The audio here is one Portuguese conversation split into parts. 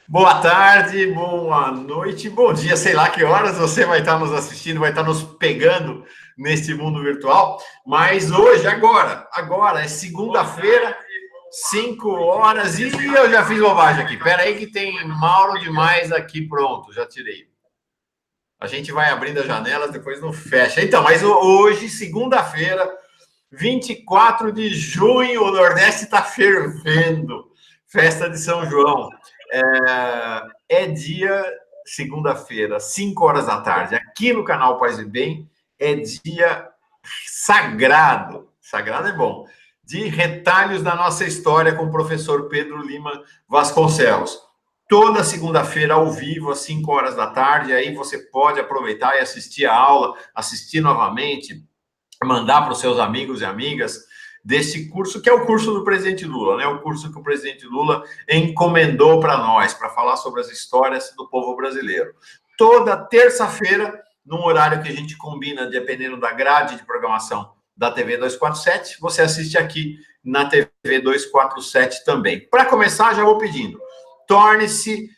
Boa tarde, boa noite, bom dia, sei lá que horas você vai estar nos assistindo, vai estar nos pegando neste mundo virtual, mas hoje, agora é segunda-feira, 5 horas, e eu já fiz bobagem aqui, pera aí que tem Mauro demais aqui, pronto, já tirei. A gente vai abrindo as janelas, depois não fecha. Então, mas hoje, segunda-feira, 24 de junho, o Nordeste está fervendo, festa de São João. É dia, segunda-feira, 5 horas da tarde, aqui no canal Paz e Bem, é dia sagrado, sagrado é bom, de retalhos da nossa história com o professor Pedro Lima Vasconcelos. Toda segunda-feira, ao vivo, às 5 horas da tarde, aí você pode aproveitar e assistir a aula, assistir novamente, mandar para os seus amigos e amigas desse curso, que é o curso do presidente Lula, né? O curso que o presidente Lula encomendou para nós, para falar sobre as histórias do povo brasileiro. Toda terça-feira, num horário que a gente combina, dependendo da grade de programação da TV 247, você assiste aqui na TV 247 também. Para começar, já vou pedindo, torne-se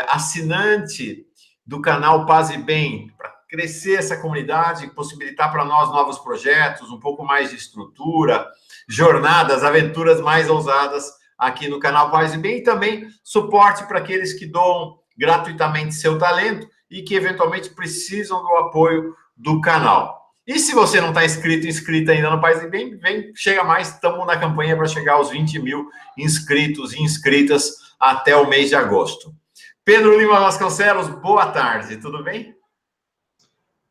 assinante do canal Paz e Bem, para crescer essa comunidade, possibilitar para nós novos projetos, um pouco mais de estrutura, jornadas, aventuras mais ousadas aqui no canal Paz e Bem, e também suporte para aqueles que doam gratuitamente seu talento e que eventualmente precisam do apoio do canal. E se você não está inscrita ainda no Paz e Bem, vem, chega mais, estamos na campanha para chegar aos 20 mil inscritos e inscritas até o mês de agosto. Pedro Lima Vasconcelos, boa tarde, tudo bem?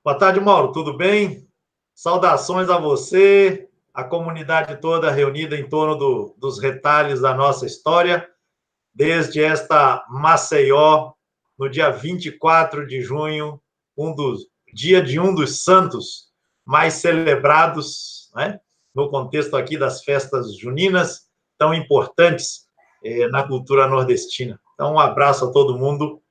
Boa tarde, Mauro, tudo bem? Saudações a você, a comunidade toda reunida em torno dos retalhos da nossa história, desde esta Maceió, no dia 24 de junho, dia de um dos santos mais celebrados, né, no contexto aqui das festas juninas, tão importantes na cultura nordestina. Então, um abraço a todo mundo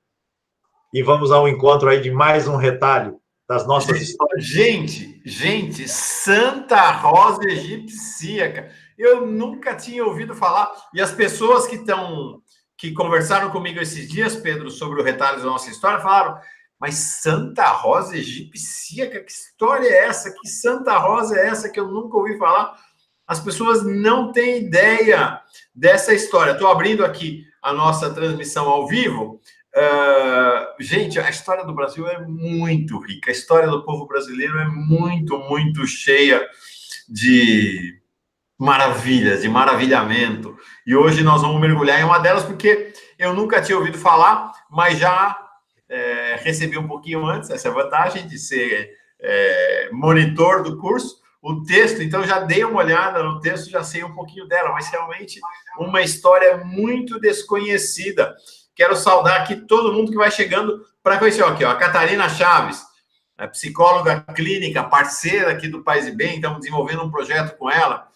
e vamos ao encontro aí de mais um retalho das nossas histórias. Gente, Santa Rosa Egipcíaca. Eu nunca tinha ouvido falar. E as pessoas que conversaram comigo esses dias, Pedro, sobre o retalho da nossa história, falaram: mas Santa Rosa Egipcíaca, que história é essa? Que Santa Rosa é essa que eu nunca ouvi falar? As pessoas não têm ideia dessa história. Estou abrindo aqui a nossa transmissão ao vivo. Gente, a história do Brasil é muito rica, a história do povo brasileiro é muito cheia de maravilhas, de maravilhamento, e hoje nós vamos mergulhar em uma delas, porque eu nunca tinha ouvido falar, mas já recebi um pouquinho antes essa vantagem de ser monitor do curso, o texto, então já dei uma olhada no texto, já sei um pouquinho dela, mas realmente uma história muito desconhecida. Quero saudar aqui todo mundo que vai chegando para conhecer. Aqui, ó, a Catarina Chaves, a psicóloga clínica, parceira aqui do Paz e Bem, estamos desenvolvendo um projeto com ela,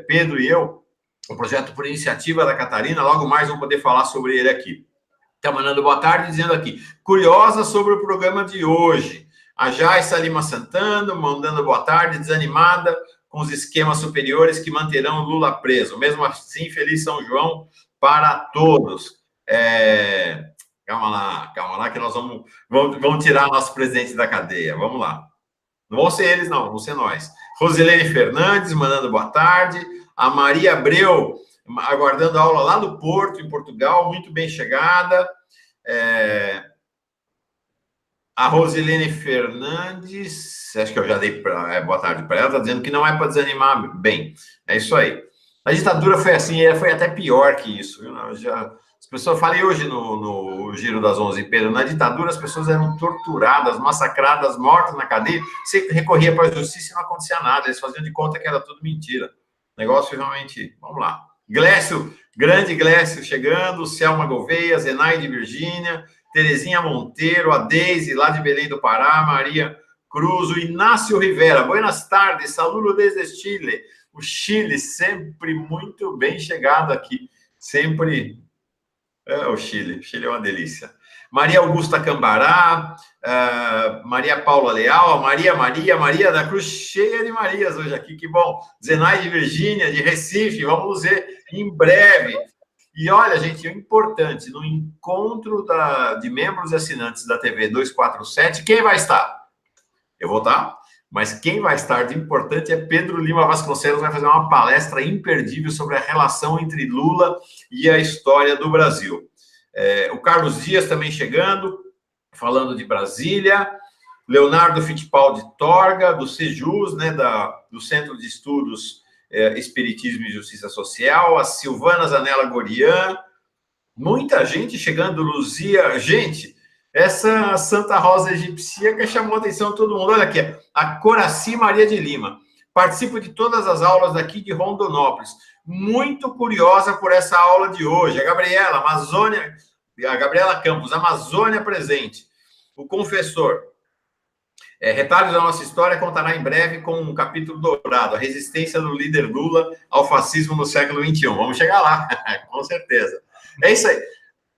Pedro e eu, um projeto por iniciativa da Catarina, logo mais vou poder falar sobre ele aqui. Está mandando boa tarde, dizendo aqui, curiosa sobre o programa de hoje. A Jaiça Lima Santana, mandando boa tarde, desanimada com os esquemas superiores que manterão Lula preso. Mesmo assim, feliz São João para todos. Calma lá, que nós vamos tirar nosso presidente da cadeia. Vamos lá. Não vão ser eles, não, vão ser nós. Rosilene Fernandes, mandando boa tarde. A Maria Abreu, aguardando a aula lá do Porto, em Portugal, muito bem chegada. A Rosilene Fernandes, acho que eu já dei boa tarde para ela, está dizendo que não é para desanimar bem. É isso aí. A ditadura foi assim, foi até pior que isso. As pessoas, falei hoje no Giro das 11, Pedro, na ditadura as pessoas eram torturadas, massacradas, mortas na cadeia, você recorria para a justiça e não acontecia nada, eles faziam de conta que era tudo mentira. O negócio realmente, vamos lá. Glécio, grande Glécio chegando, Selma Gouveia, Zenaide Virgínia, Terezinha Monteiro, a Deise, lá de Belém do Pará, Maria Cruz, o Inácio Rivera, buenas tardes, saludo desde Chile, o Chile sempre muito bem chegado aqui, sempre... o Chile é uma delícia. Maria Augusta Cambará, Maria Paula Leal, Maria da Cruz, cheia de Marias hoje aqui, que bom. Zenaide Virgínia, de Recife, vamos ver em breve. E olha, gente, é importante, no encontro de membros e assinantes da TV 247, quem vai estar? Eu vou estar, mas quem vai estar de importante é Pedro Lima Vasconcelos, vai fazer uma palestra imperdível sobre a relação entre Lula e a história do Brasil. O Carlos Dias também chegando, falando de Brasília. Leonardo Fittipaldi Torga, do Sejus, né, do Centro de Estudos Espiritismo e Justiça Social, a Silvana Zanella Gorian, muita gente chegando, Luzia. Gente, essa Santa Rosa egipcíaca chamou a atenção de todo mundo. Olha aqui, a Coraci Maria de Lima. Participo de todas as aulas daqui de Rondonópolis. Muito curiosa por essa aula de hoje. A Gabriela, Amazônia, a Gabriela Campos, Amazônia presente. O confessor. Retalhos da nossa história contará em breve com um capítulo dourado, a resistência do líder Lula ao fascismo no século XXI. Vamos chegar lá, com certeza. É isso aí.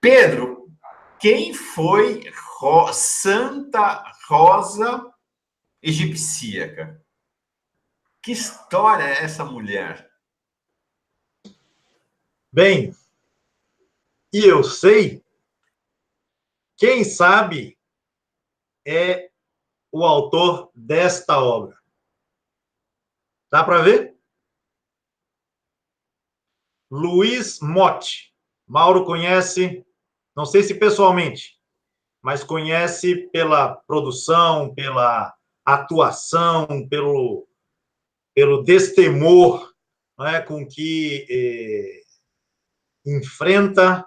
Pedro, quem foi Santa Rosa egipcíaca? Que história é essa mulher? Bem, e eu sei, quem sabe é o autor desta obra. Dá para ver? Luiz Motti. Mauro conhece, não sei se pessoalmente, mas conhece pela produção, pela atuação, pelo destemor, né, com que enfrenta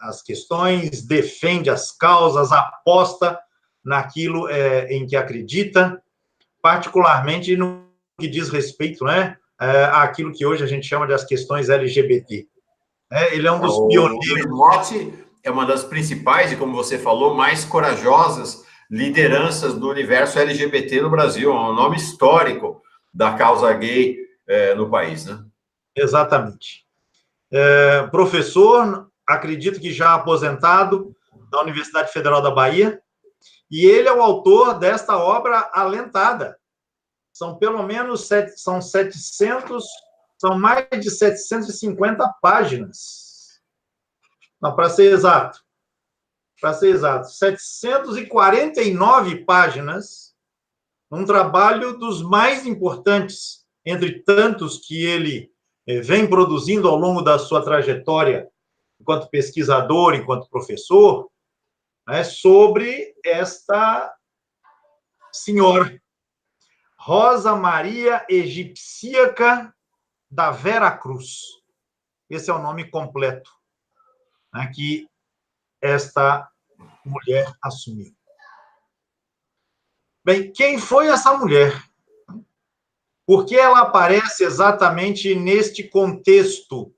as questões, defende as causas, aposta naquilo em que acredita, particularmente no que diz respeito, né, àquilo que hoje a gente chama de as questões LGBT. Ele é um dos pioneiros. O Luiz Motti é uma das principais e, como você falou, mais corajosas lideranças do universo LGBT no Brasil. É um nome histórico da causa gay no país, né? Exatamente. Professor, acredito que já aposentado, da Universidade Federal da Bahia, e ele é o autor desta obra alentada. São pelo menos são mais de 750 páginas. Não, para ser exato, 749 páginas, um trabalho dos mais importantes, entre tantos que ele vem produzindo ao longo da sua trajetória enquanto pesquisador, enquanto professor, né, sobre esta senhora, Rosa Maria Egipcíaca da Vera Cruz. Esse é o nome completo, né, que esta mulher assumiu. Bem, quem foi essa mulher? Por que ela aparece exatamente neste contexto,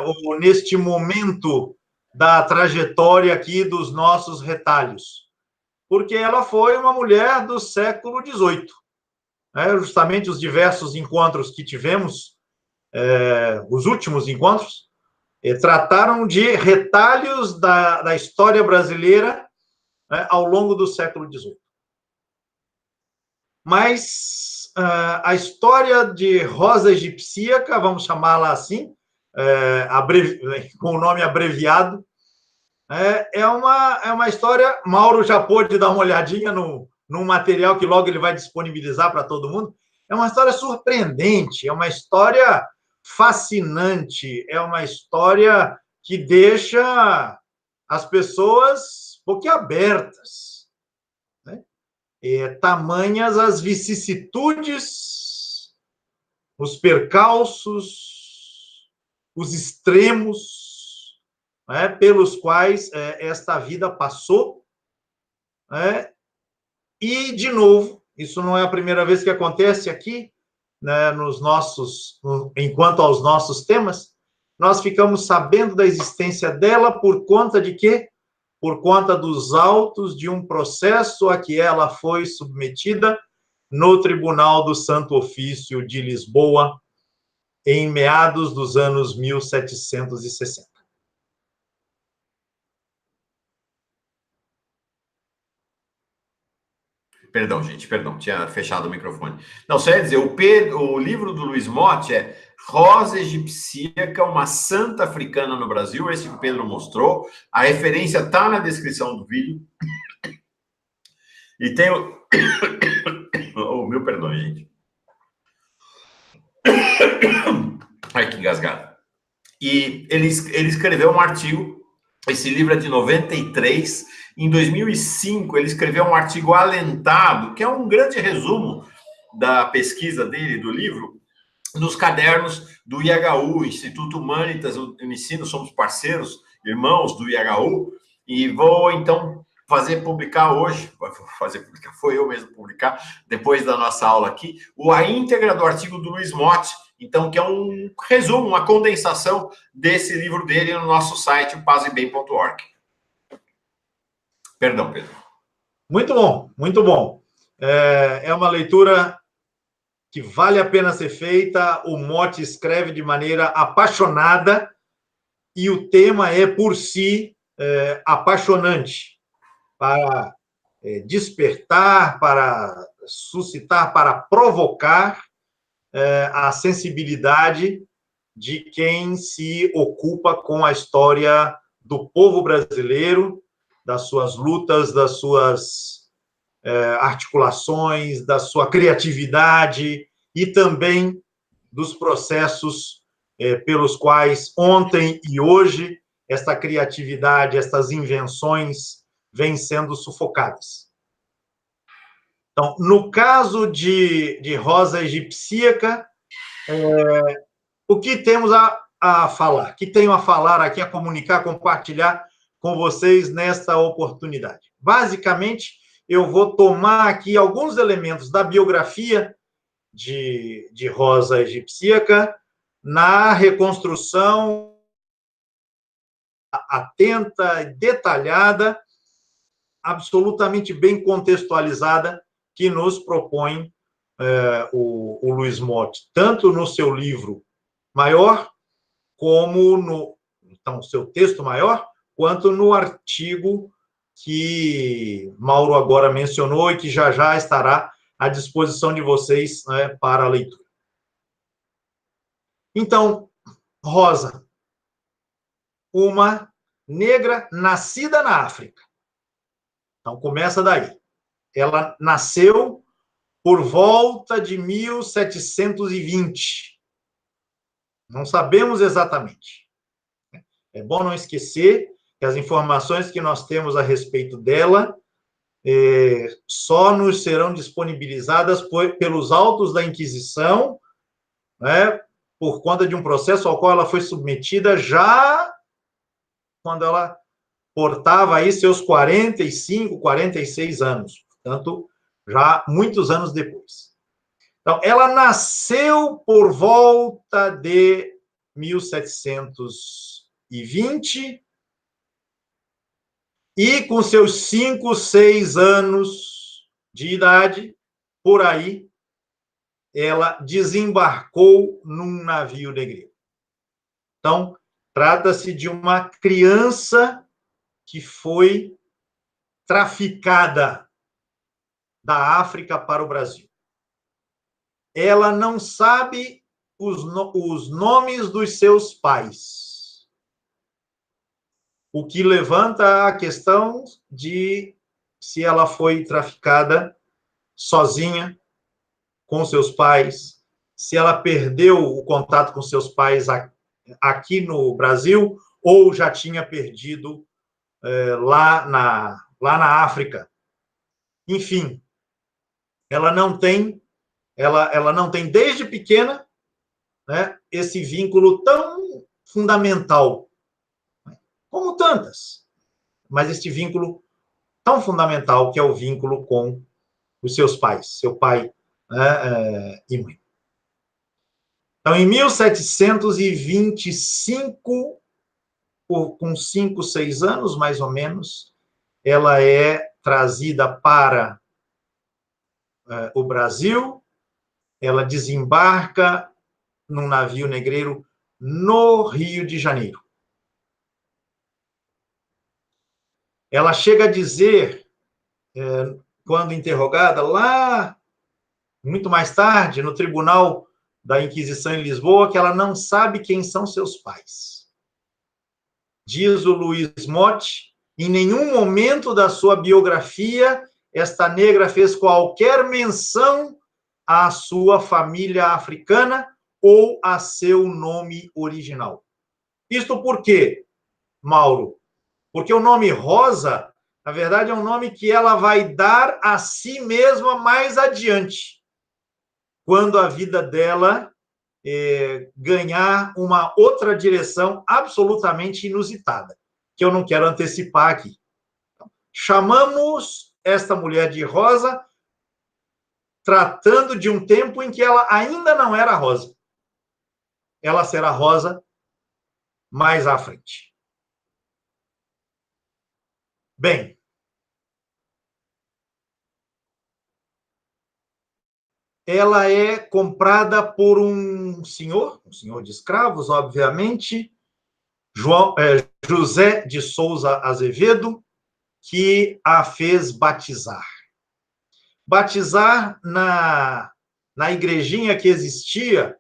ou neste momento da trajetória aqui dos nossos retalhos? Porque ela foi uma mulher do século XVIII. Justamente os diversos encontros que tivemos, os últimos encontros, trataram de retalhos da história brasileira, né, ao longo do século XVIII. Mas a história de Rosa Egipcíaca, vamos chamá-la assim, com o nome abreviado, é uma história. Mauro já pôde dar uma olhadinha no material que logo ele vai disponibilizar para todo mundo. É uma história surpreendente, é uma história fascinante, é uma história que deixa as pessoas boquiabertas, né? Tamanhas as vicissitudes, os percalços, os extremos, né, pelos quais esta vida passou, né? E, de novo, isso não é a primeira vez que acontece aqui, né, enquanto aos nossos temas, nós ficamos sabendo da existência dela por conta de quê? Por conta dos autos de um processo a que ela foi submetida no Tribunal do Santo Ofício de Lisboa, em meados dos anos 1760. Perdão, gente, perdão, tinha fechado o microfone. Não, só ia dizer, o livro do Luiz Motti é Rosa egipsíaca, uma santa africana no Brasil, esse que o Pedro mostrou. A referência está na descrição do vídeo. E tem o... Oh, meu perdão, gente. Ai, que engasgado. E ele escreveu um artigo, esse livro é de 93, em 2005 ele escreveu um artigo alentado, que é um grande resumo da pesquisa dele, do livro, nos cadernos do IHU, Instituto Humanitas do Ensino, somos parceiros, irmãos do IHU, e vou, então, publicar hoje, foi eu mesmo publicar, depois da nossa aula aqui, a íntegra do artigo do Luiz Motti, então, que é um resumo, uma condensação desse livro dele no nosso site, pazebem.org. Perdão, Pedro. Muito bom, muito bom. É uma leitura que vale a pena ser feita. O Motti escreve de maneira apaixonada e o tema é, por si, apaixonante para despertar, para suscitar, para provocar a sensibilidade de quem se ocupa com a história do povo brasileiro, das suas lutas, das suas articulações, da sua criatividade e também dos processos pelos quais ontem e hoje esta criatividade, estas invenções vêm sendo sufocadas. Então, no caso de Rosa egipsíaca, o que temos a falar? O que tenho a falar aqui, a comunicar, a compartilhar com vocês nesta oportunidade? Basicamente, eu vou tomar aqui alguns elementos da biografia de Rosa egipsíaca na reconstrução atenta, detalhada, absolutamente bem contextualizada que nos propõe o Luiz Motti, tanto no seu livro maior, como no seu texto maior, quanto no artigo que Mauro agora mencionou e que já já estará à disposição de vocês, né, para a leitura. Então, Rosa, uma negra nascida na África. Então, começa daí. Ela nasceu por volta de 1720. Não sabemos exatamente. É bom não esquecer que as informações que nós temos a respeito dela só nos serão disponibilizadas pelos autos da Inquisição, né, por conta de um processo ao qual ela foi submetida já quando ela portava aí seus 45, 46 anos, portanto, já muitos anos depois. Então, ela nasceu por volta de 1720 e com seus 5, 6 anos de idade, por aí, ela desembarcou num navio negreiro. Então, trata-se de uma criança que foi traficada da África para o Brasil. Ela não sabe os nomes dos seus pais, o que levanta a questão de se ela foi traficada sozinha, com seus pais, se ela perdeu o contato com seus pais aqui no Brasil, ou já tinha perdido lá na África. Enfim, ela não tem desde pequena, né, esse vínculo tão fundamental, como tantas, mas este vínculo tão fundamental que é o vínculo com os seus pais, seu pai, né, e mãe. Então, em 1725, com 5, 6 anos, mais ou menos, ela é trazida para o Brasil, ela desembarca num navio negreiro no Rio de Janeiro. Ela chega a dizer, quando interrogada, lá, muito mais tarde, no Tribunal da Inquisição em Lisboa que ela não sabe quem são seus pais. Diz o Luiz Motti, em nenhum momento da sua biografia esta negra fez qualquer menção à sua família africana ou a seu nome original. Isto por quê, Mauro? Porque o nome Rosa, na verdade, é um nome que ela vai dar a si mesma mais adiante, quando a vida dela ganhar uma outra direção absolutamente inusitada, que eu não quero antecipar aqui. Chamamos esta mulher de Rosa, tratando de um tempo em que ela ainda não era Rosa. Ela será Rosa mais à frente. Bem, ela é comprada por um senhor de escravos, obviamente, José de Souza Azevedo, que a fez batizar. Batizar na igrejinha que existia,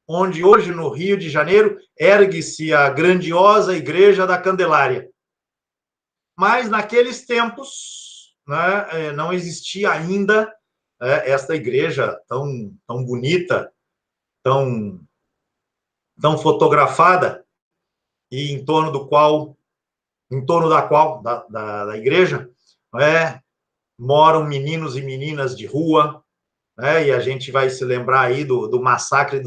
onde hoje, no Rio de Janeiro, ergue-se a grandiosa Igreja da Candelária. Mas, naqueles tempos, né, não existia ainda esta igreja tão bonita, tão fotografada, e em torno da qual da igreja, moram meninos e meninas de rua, e a gente vai se lembrar aí do massacre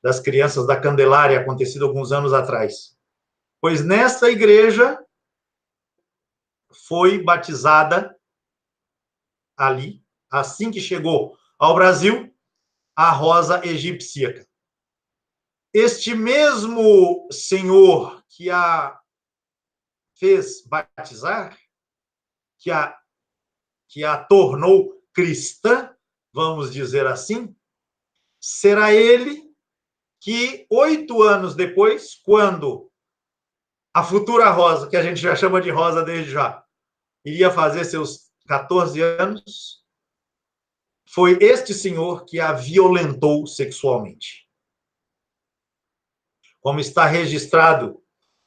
das crianças da Candelária, acontecido alguns anos atrás. Pois nesta igreja foi batizada ali, assim que chegou ao Brasil, a rosa egipcíaca. Este mesmo senhor que a fez batizar, que a tornou cristã, vamos dizer assim, será ele que, 8 anos depois, quando a futura Rosa, que a gente já chama de Rosa desde já, iria fazer seus 14 anos, foi este senhor que a violentou sexualmente. Como está registrado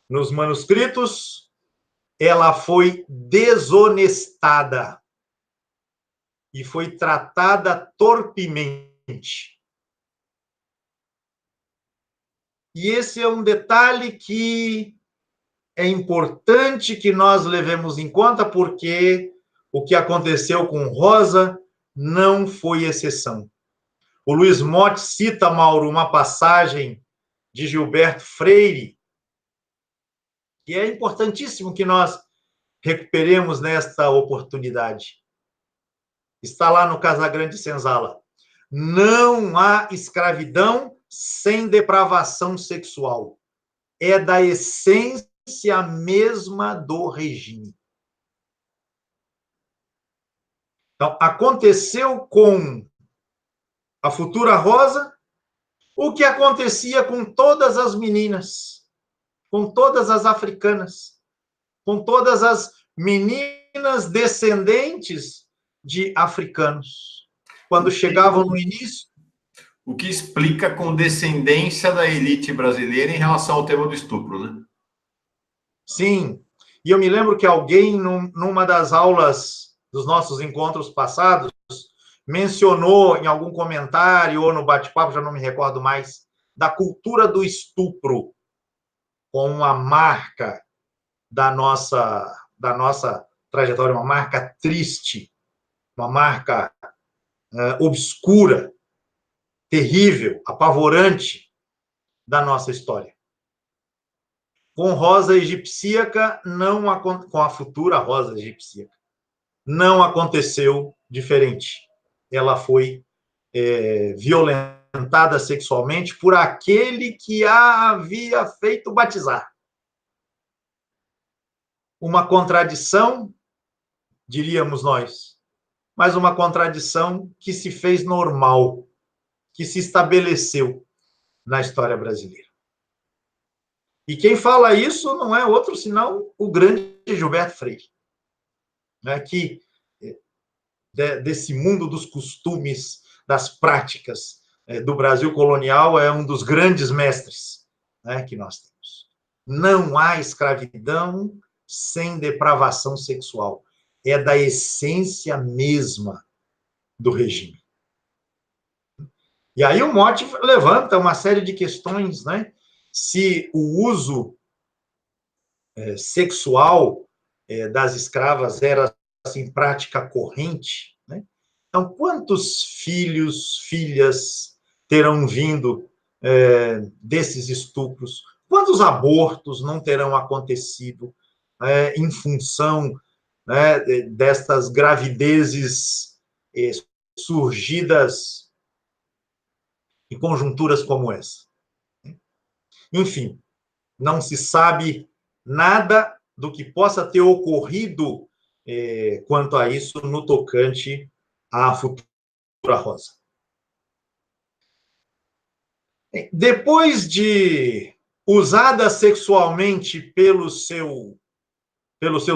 nos manuscritos, ela foi desonestada e foi tratada torpemente. E esse é um detalhe que é importante que nós levemos em conta, porque o que aconteceu com Rosa não foi exceção. O Luiz Motti cita, Mauro, uma passagem de Gilberto Freire, que é importantíssimo que nós recuperemos nesta oportunidade. Está lá no Casagrande Senzala. Não há escravidão sem depravação sexual. É da essência mesma do regime. Então, aconteceu com a futura Rosa o que acontecia com todas as meninas, com todas as africanas, com todas as meninas descendentes de africanos. Quando chegavam no início... O que explica a condescendência da elite brasileira em relação ao tema do estupro, né? Sim. E eu me lembro que alguém, numa das aulas dos nossos encontros passados, mencionou em algum comentário ou no bate-papo, já não me recordo mais, da cultura do estupro como uma marca da nossa trajetória, uma marca triste, uma marca obscura, terrível, apavorante da nossa história. Com Rosa Egipcíaca, com a futura Rosa Egipcíaca, não aconteceu diferente. Ela foi violentada sexualmente por aquele que a havia feito batizar. Uma contradição, diríamos nós, mas uma contradição que se fez normal, que se estabeleceu na história brasileira. E quem fala isso não é outro senão o grande Gilberto Freire, né, que desse mundo dos costumes, das práticas, do Brasil colonial é um dos grandes mestres, né, que nós temos. Não há escravidão sem depravação sexual. É da essência mesma do regime. E aí o Motte levanta uma série de questões, né? Se o uso sexual das escravas era assim, prática corrente, né? Então, quantos filhos, filhas terão vindo desses estupros? Quantos abortos não terão acontecido em função, né, destas gravidezes surgidas em conjunturas como essa? Enfim, não se sabe nada do que possa ter ocorrido quanto a isso no tocante à futura Rosa. Depois de usada sexualmente pelo seu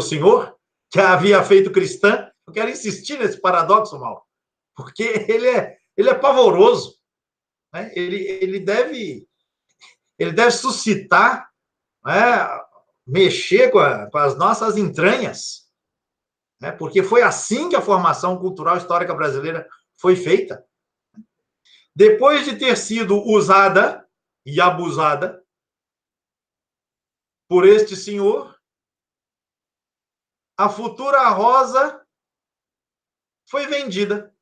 senhor, que a havia feito cristã, eu quero insistir nesse paradoxo, Mauro, porque ele é pavoroso, né? Ele deve suscitar, né, mexer com as nossas entranhas, né? Porque foi assim que a formação cultural histórica brasileira foi feita. Depois de ter sido usada e abusada por este senhor, a futura Rosa foi vendida.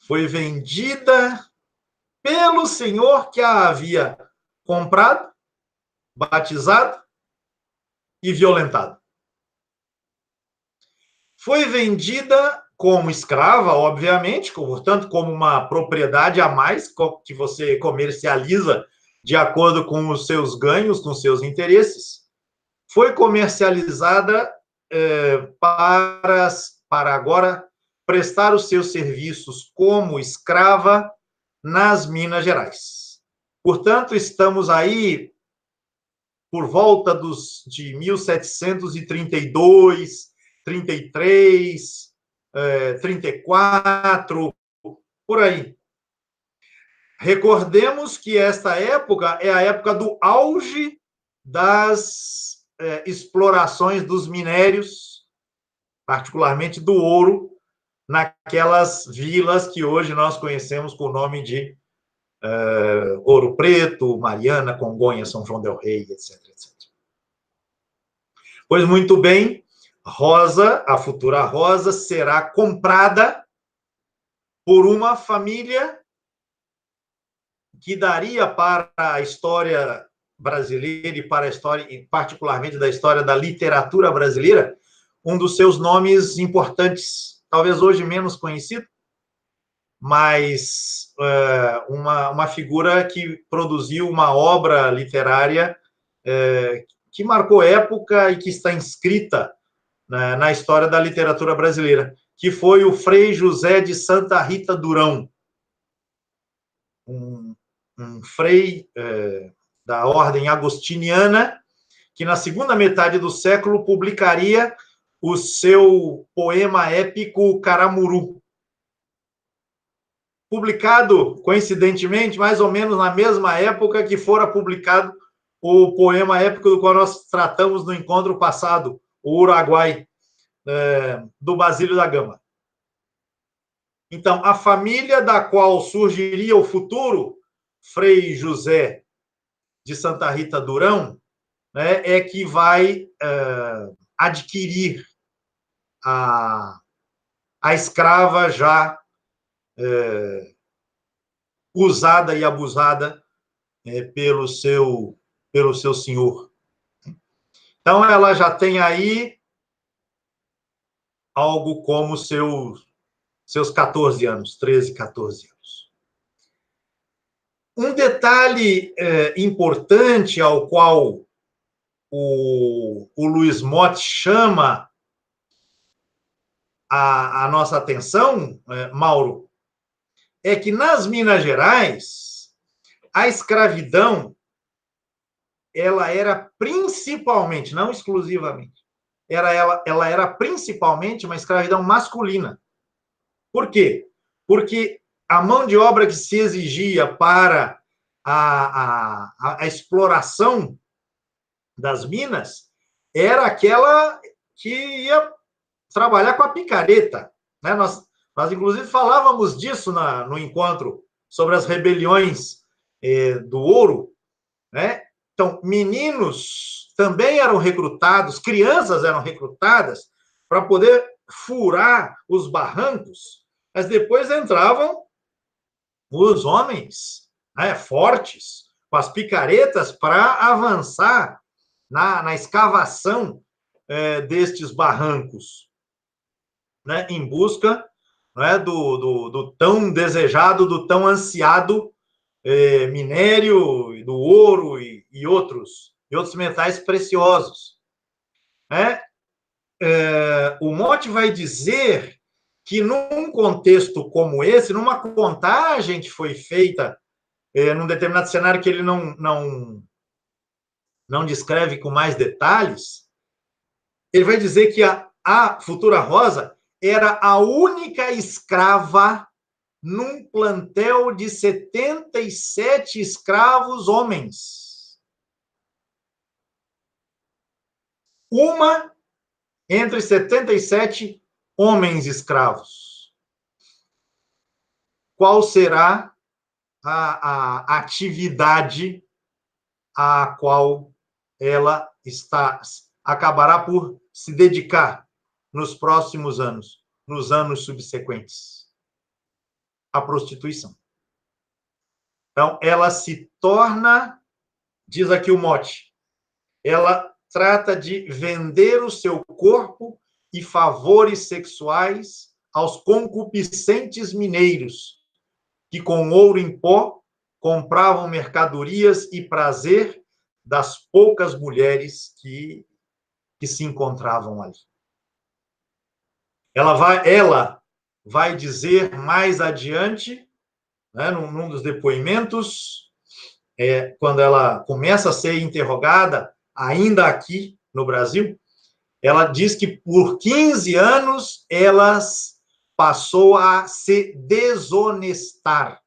Foi vendida pelo senhor que a havia comprado, batizado e violentado. Foi vendida como escrava, obviamente, portanto, como uma propriedade a mais que você comercializa de acordo com os seus ganhos, com os seus interesses. Foi comercializada para agora prestar os seus serviços como escrava nas Minas Gerais. Portanto, estamos aí por volta de 1732, 33, 34, por aí. Recordemos que esta época é a época do auge das explorações dos minérios, particularmente do ouro, naquelas vilas que hoje nós conhecemos com o nome de Ouro Preto, Mariana, Congonha, São João del Rei, etc, etc. Pois muito bem, Rosa, a futura Rosa, será comprada por uma família que daria para a história brasileira e para a história, particularmente da história da literatura brasileira, um dos seus nomes importantes, talvez hoje menos conhecido, mas uma figura que produziu uma obra literária que marcou época e que está inscrita na história da literatura brasileira, que foi o Frei José de Santa Rita Durão, um frei da ordem agostiniana, que na segunda metade do século publicaria o seu poema épico Caramuru, publicado, coincidentemente, mais ou menos na mesma época que fora publicado o poema épico do qual nós tratamos no encontro passado, o Uruguai, do Basílio da Gama. Então, a família da qual surgiria o futuro Frei José de Santa Rita Durão, né, é que vai adquirir a escrava já usada e abusada pelo seu senhor. Então, ela já tem aí algo como seus 14 anos, 13, 14 anos. Um detalhe importante ao qual o Luiz Motte chama a nossa atenção, Mauro, é que nas Minas Gerais, a escravidão ela era principalmente, não exclusivamente, ela era principalmente uma escravidão masculina. Por quê? Porque a mão de obra que se exigia para a exploração das minas era aquela que ia trabalhar com a picareta, né? Nós inclusive, falávamos disso no encontro sobre as rebeliões do ouro, né? Então, meninos também eram recrutados, crianças eram recrutadas para poder furar os barrancos, mas depois entravam os homens, né, fortes, com as picaretas para avançar na escavação destes barrancos, né, em busca, né, do tão desejado, do tão ansiado minério, do ouro e outros metais preciosos. Né? O Mote vai dizer que num contexto como esse, numa contagem que foi feita num determinado cenário que ele não descreve com mais detalhes, ele vai dizer que a futura Rosa era a única escrava num plantel de 77 escravos homens. Uma entre 77 homens escravos. Qual será a atividade a qual ela acabará por se dedicar nos próximos anos, nos anos subsequentes? A prostituição. Então, ela se torna, diz aqui o Mote, ela trata de vender o seu corpo e favores sexuais aos concupiscentes mineiros, que com ouro em pó compravam mercadorias e prazer das poucas mulheres que se encontravam ali. Ela vai dizer mais adiante, né, num dos depoimentos, quando ela começa a ser interrogada, ainda aqui no Brasil, ela diz que por 15 anos ela passou a se desonestar.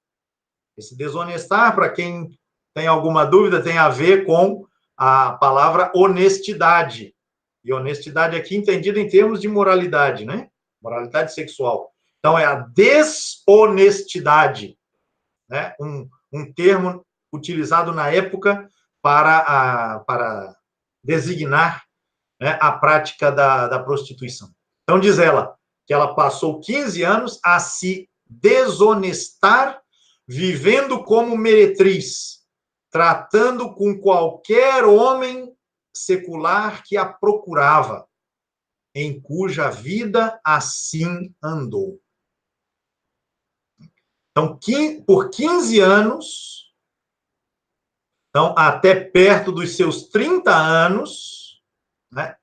Esse desonestar, para quem tem alguma dúvida, tem a ver com a palavra honestidade. E honestidade aqui entendida em termos de moralidade, né? Moralidade sexual. Então, é a desonestidade, né? Um termo utilizado na época para designar, né, a prática da prostituição. Então, diz ela que ela passou 15 anos a se desonestar, vivendo como meretriz, tratando com qualquer homem secular que a procurava, em cuja vida assim andou. Então, por 15 anos, então, até perto dos seus 30 anos, né,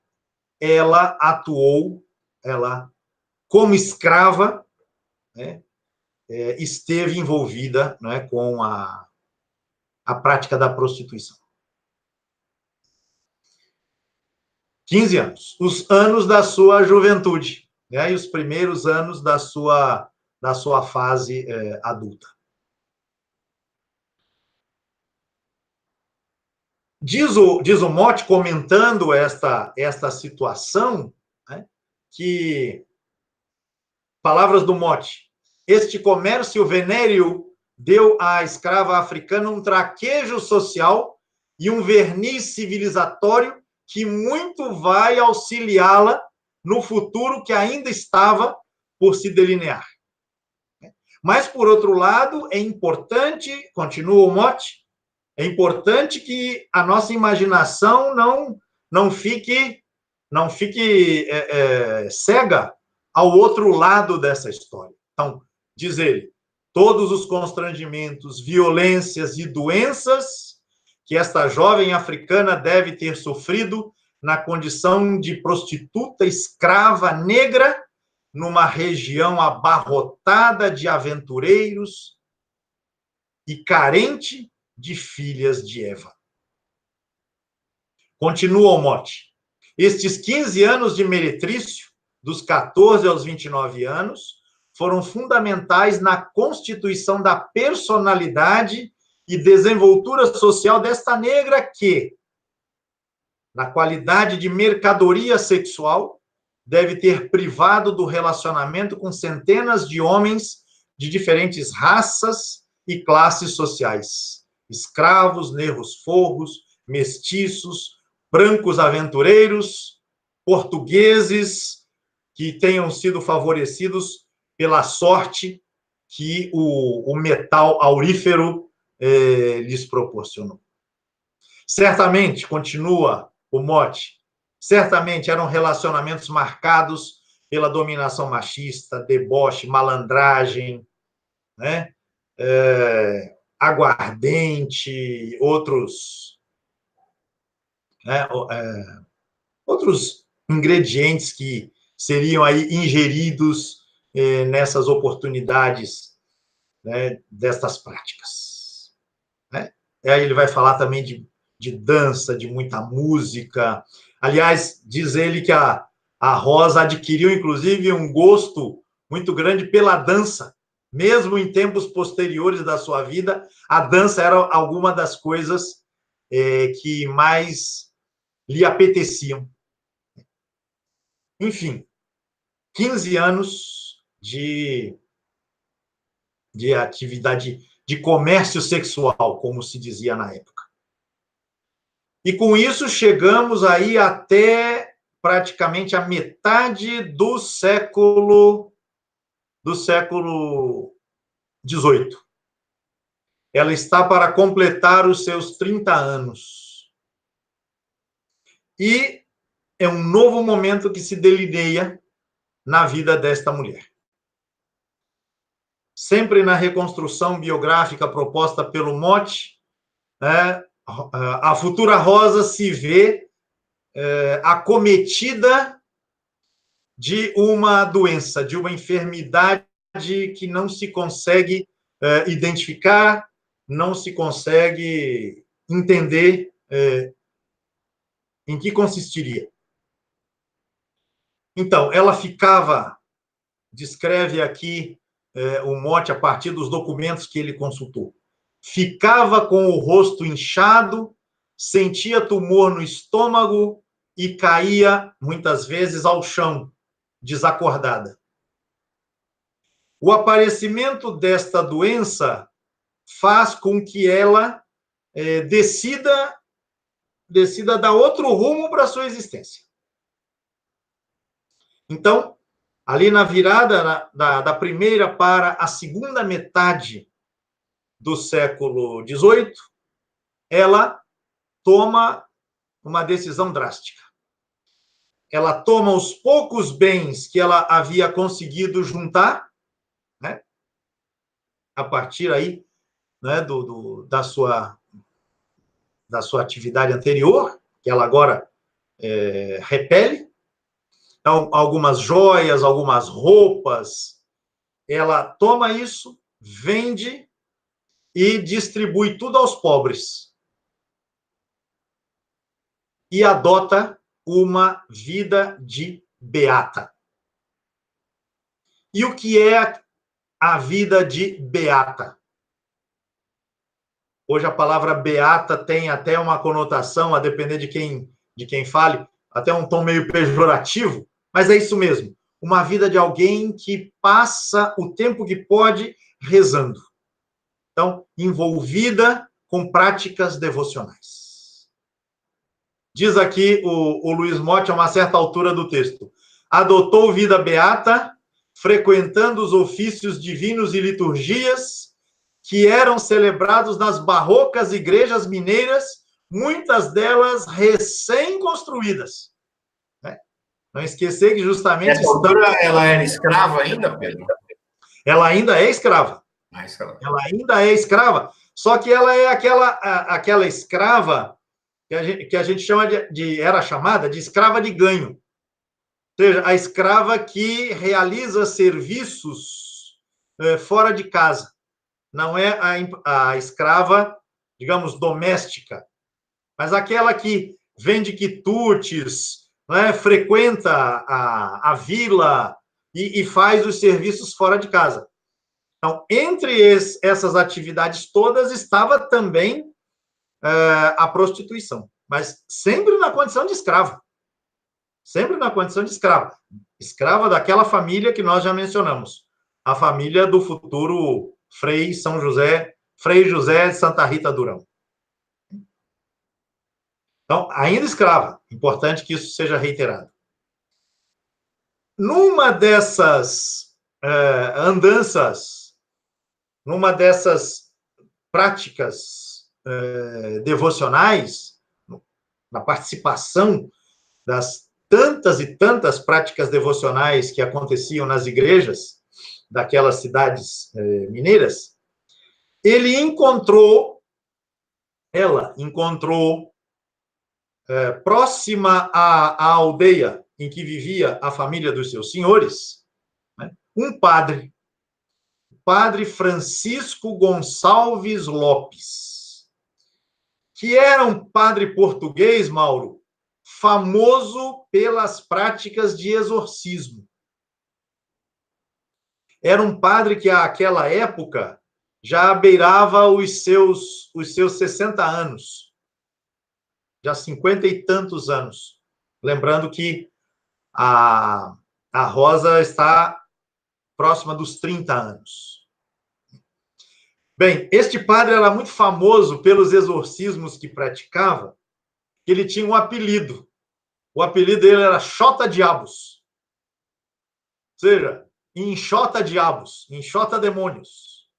ela atuou, como escrava, né, esteve envolvida, né, com a prática da prostituição. 15 anos, os anos da sua juventude, né, e os primeiros anos da sua fase adulta. Diz o Mote, comentando esta situação, né, que, palavras do Mote, este comércio venéreo deu à escrava africana um traquejo social e um verniz civilizatório que muito vai auxiliá-la no futuro que ainda estava por se delinear. Mas, por outro lado, é importante, continua o Mote, é importante que a nossa imaginação não fique cega ao outro lado dessa história. Então, diz ele, todos os constrangimentos, violências e doenças que esta jovem africana deve ter sofrido na condição de prostituta escrava negra numa região abarrotada de aventureiros e carente de filhas de Eva. Continua o Mote. Estes 15 anos de meretrício, dos 14 aos 29 anos, foram fundamentais na constituição da personalidade e desenvoltura social desta negra que, na qualidade de mercadoria sexual, deve ter privado do relacionamento com centenas de homens de diferentes raças e classes sociais. Escravos, negros forros, mestiços, brancos aventureiros, portugueses que tenham sido favorecidos pela sorte que o metal aurífero lhes proporcionou. Certamente, continua o mote, certamente eram relacionamentos marcados pela dominação machista, deboche, malandragem, né? Aguardente, outros ingredientes que seriam aí ingeridos nessas oportunidades, né, destas práticas. Né? E aí ele vai falar também de dança, de muita música. Aliás, diz ele que a Rosa adquiriu, inclusive, um gosto muito grande pela dança. Mesmo em tempos posteriores da sua vida, a dança era alguma das coisas que mais lhe apeteciam. Enfim, 15 anos de atividade de comércio sexual, como se dizia na época. E com isso chegamos aí até praticamente a metade do século XVIII. Ela está para completar os seus 30 anos. E é um novo momento que se delineia na vida desta mulher. Sempre na reconstrução biográfica proposta pelo Motte, né, a futura Rosa se vê acometida de uma doença, de uma enfermidade que não se consegue identificar, não se consegue entender em que consistiria. Então, ela ficava, descreve aqui o Motte a partir dos documentos que ele consultou, ficava com o rosto inchado, sentia tumor no estômago e caía, muitas vezes, ao chão, desacordada. O aparecimento desta doença faz com que ela decida dar outro rumo para a sua existência. Então, ali na virada da primeira para a segunda metade do século XVIII, ela toma uma decisão drástica. Ela toma os poucos bens que ela havia conseguido juntar, né, a partir aí, né, da sua atividade anterior, que ela agora repele. Então, algumas joias, algumas roupas, ela toma isso, vende e distribui tudo aos pobres. E adota uma vida de beata. E o que é a vida de beata? Hoje a palavra beata tem até uma conotação, a depender de quem fale, até um tom meio pejorativo, mas é isso mesmo. Uma vida de alguém que passa o tempo que pode rezando. Então, envolvida com práticas devocionais. Diz aqui o Luiz Motte, a uma certa altura do texto, adotou vida beata, frequentando os ofícios divinos e liturgias que eram celebrados nas barrocas igrejas mineiras, muitas delas recém-construídas. Não esquecer que justamente... Essa altura ela era escrava ainda, Pedro? Ela ainda é escrava. Ela ainda é escrava, só que ela é aquela escrava que a gente chama era chamada de escrava de ganho. Ou seja, a escrava que realiza serviços fora de casa. Não é a escrava, digamos, doméstica, mas aquela que vende quitutes, né, frequenta a vila, e faz os serviços fora de casa. Então, entre essas atividades todas, estava também a prostituição, mas sempre na condição de escrava. Sempre na condição de escrava. Escrava daquela família que nós já mencionamos. A família do futuro Frei José de Santa Rita Durão. Então, ainda escrava. Importante que isso seja reiterado. Numa dessas andanças, numa dessas práticas devocionais, na participação das tantas e tantas práticas devocionais que aconteciam nas igrejas daquelas cidades mineiras, ela encontrou próxima à aldeia em que vivia a família dos seus senhores, né, um padre, o padre Francisco Gonçalves Lopes, que era um padre português, Mauro, famoso pelas práticas de exorcismo. Era um padre que, àquela época, já beirava os seus 60 anos, já 50 e tantos anos. Lembrando que a Rosa está próxima dos 30 anos. Bem, este padre era muito famoso pelos exorcismos que praticava. Ele tinha um apelido. O apelido dele era Xota Diabos. Ou seja, enxota diabos, enxota demônios.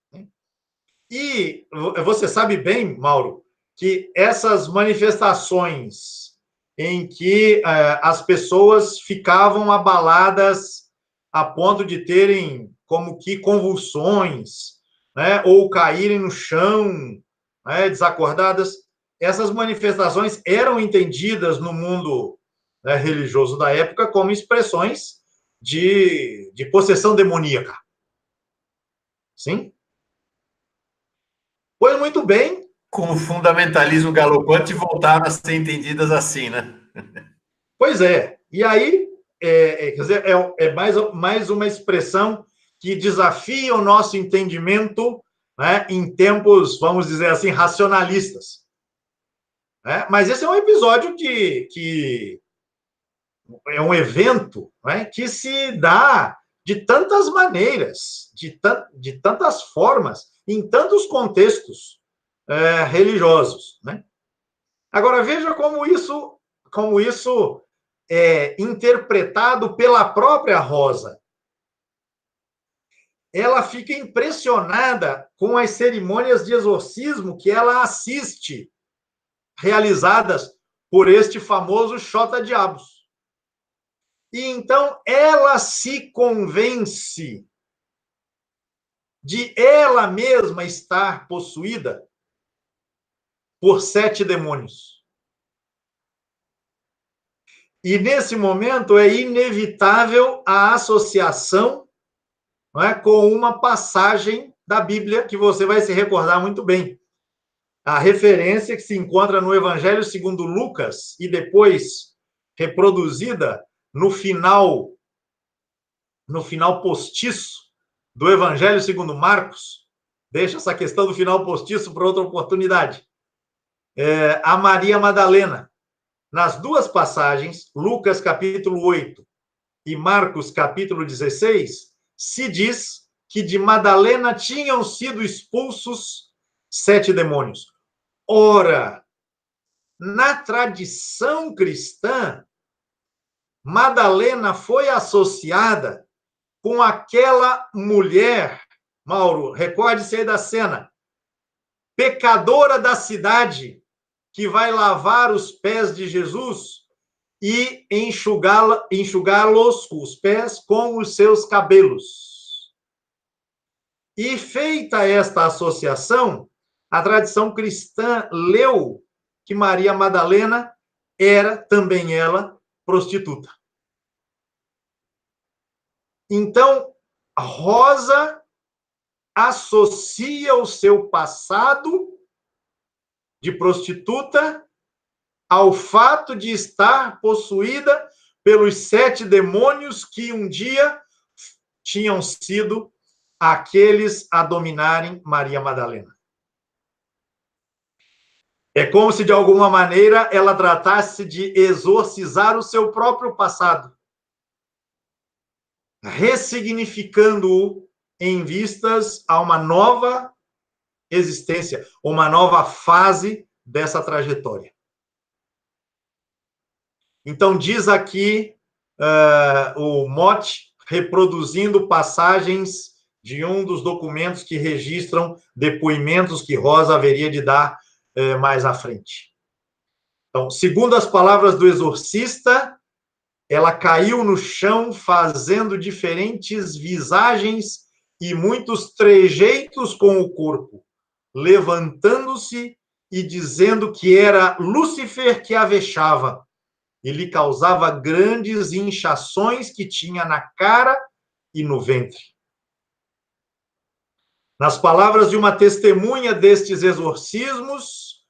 E você sabe bem, Mauro, que essas manifestações em que as pessoas ficavam abaladas a ponto de terem como que convulsões, né, ou caírem no chão, né, desacordadas, essas manifestações eram entendidas no mundo religioso da época como expressões de possessão demoníaca. Sim? Pois muito bem. Com o fundamentalismo galopante, voltaram a ser entendidas assim, né? Pois é. E aí, quer dizer, mais uma expressão que desafia o nosso entendimento, né, em tempos, vamos dizer assim, racionalistas. Mas esse é um episódio que é um evento, né, que se dá de tantas maneiras, de tantas formas, em tantos contextos religiosos. Né? Agora, veja como isso é interpretado pela própria Rosa. Ela fica impressionada com as cerimônias de exorcismo que ela assiste, realizadas por este famoso xota-diabos. E então ela se convence de ela mesma estar possuída por 7 demônios. E nesse momento é inevitável a associação, não é, com uma passagem da Bíblia que você vai se recordar muito bem. A referência que se encontra no Evangelho segundo Lucas e depois reproduzida no final postiço do Evangelho segundo Marcos. Deixa essa questão do final postiço para outra oportunidade. A Maria Madalena. Nas duas passagens, Lucas capítulo 8 e Marcos capítulo 16, se diz que de Madalena tinham sido expulsos 7 demônios. Ora, na tradição cristã, Madalena foi associada com aquela mulher, Mauro, recorde-se aí da cena, pecadora da cidade, que vai lavar os pés de Jesus e enxugá-los, os pés, com os seus cabelos. E feita esta associação, a tradição cristã leu que Maria Madalena era, também ela, prostituta. Então, Rosa associa o seu passado de prostituta ao fato de estar possuída pelos 7 demônios que um dia tinham sido aqueles a dominarem Maria Madalena. É como se, de alguma maneira, ela tratasse de exorcizar o seu próprio passado, ressignificando-o em vistas a uma nova existência, uma nova fase dessa trajetória. Então, diz aqui o Motte, reproduzindo passagens de um dos documentos que registram depoimentos que Rosa haveria de dar mais à frente. Então, segundo as palavras do exorcista, ela caiu no chão fazendo diferentes visagens e muitos trejeitos com o corpo, levantando-se e dizendo que era Lúcifer que a vexava e lhe causava grandes inchações que tinha na cara e no ventre. Nas palavras de uma testemunha destes exorcismos,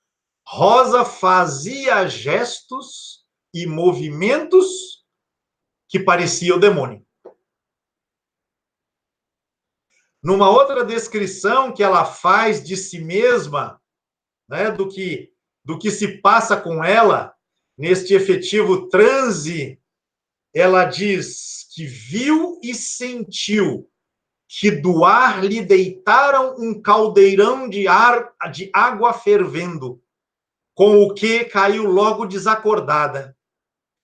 Rosa fazia gestos e movimentos que pareciam o demônio. Numa outra descrição que ela faz de si mesma, né, do que se passa com ela, neste efetivo transe, ela diz que viu e sentiu que do ar lhe deitaram um caldeirão de água fervendo, com o que caiu logo desacordada.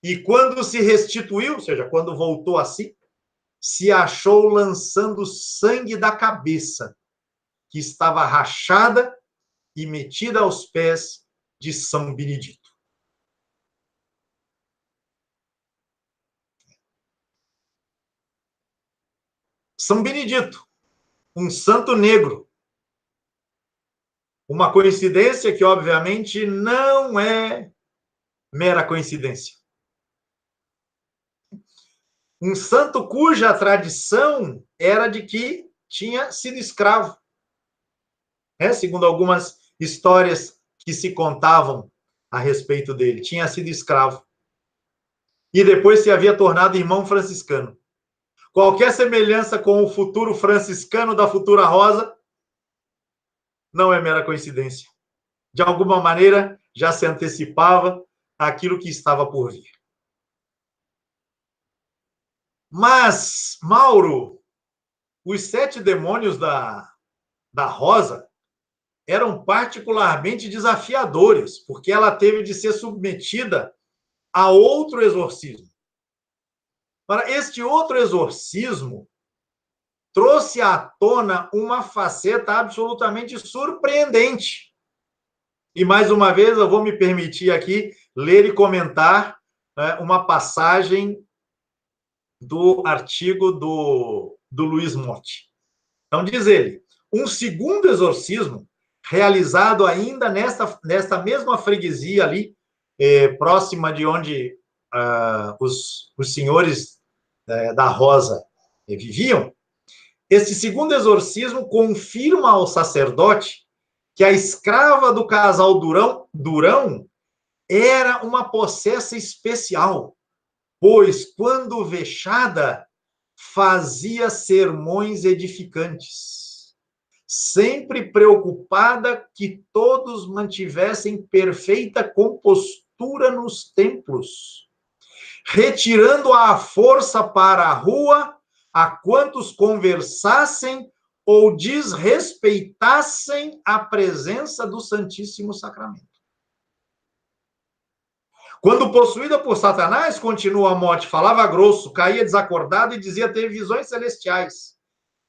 E quando se restituiu, ou seja, quando voltou a si, se achou lançando sangue da cabeça, que estava rachada e metida aos pés de São Benedito. São Benedito, um santo negro. Uma coincidência que, obviamente, não é mera coincidência. Um santo cuja tradição era de que tinha sido escravo. Segundo algumas histórias que se contavam a respeito dele, tinha sido escravo. E depois se havia tornado irmão franciscano. Qualquer semelhança com o futuro franciscano da futura Rosa não é mera coincidência. De alguma maneira, já se antecipava aquilo que estava por vir. Mas, Mauro, os 7 demônios da Rosa eram particularmente desafiadores, porque ela teve de ser submetida a outro exorcismo. Para este outro exorcismo, trouxe à tona uma faceta absolutamente surpreendente. E, mais uma vez, eu vou me permitir aqui ler e comentar uma passagem do artigo do Luiz Motti. Então, diz ele, um segundo exorcismo, realizado ainda nesta mesma freguesia ali, próxima de onde os senhores da Rosa viviam, este segundo exorcismo confirma ao sacerdote que a escrava do casal Durão era uma possessa especial, pois, quando vexada, fazia sermões edificantes, sempre preocupada que todos mantivessem perfeita compostura nos templos, retirando à força para a rua a quantos conversassem ou desrespeitassem a presença do Santíssimo Sacramento. Quando possuída por Satanás, continua a Motte, falava grosso, caía desacordada e dizia ter visões celestiais,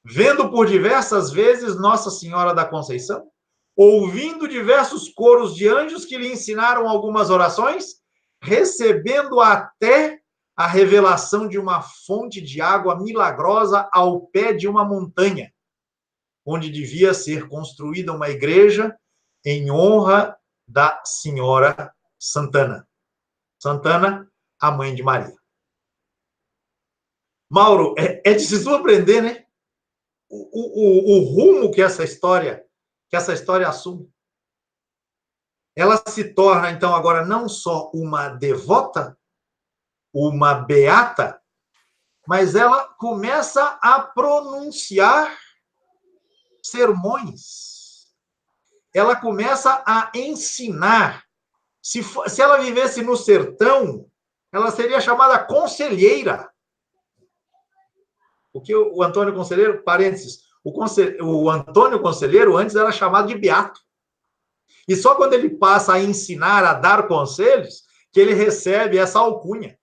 vendo por diversas vezes Nossa Senhora da Conceição, ouvindo diversos coros de anjos que lhe ensinaram algumas orações, recebendo até a revelação de uma fonte de água milagrosa ao pé de uma montanha, onde devia ser construída uma igreja em honra da Senhora Santana. Santana, a mãe de Maria. Mauro, é de se surpreender, né? O rumo que essa história assume. Ela se torna, então, agora não só uma devota, uma beata, mas ela começa a pronunciar sermões. Ela começa a ensinar. Se ela vivesse no sertão, ela seria chamada conselheira. Porque o Antônio Conselheiro, parênteses, o Antônio Conselheiro antes era chamado de beato. E só quando ele passa a ensinar, a dar conselhos, que ele recebe essa alcunha.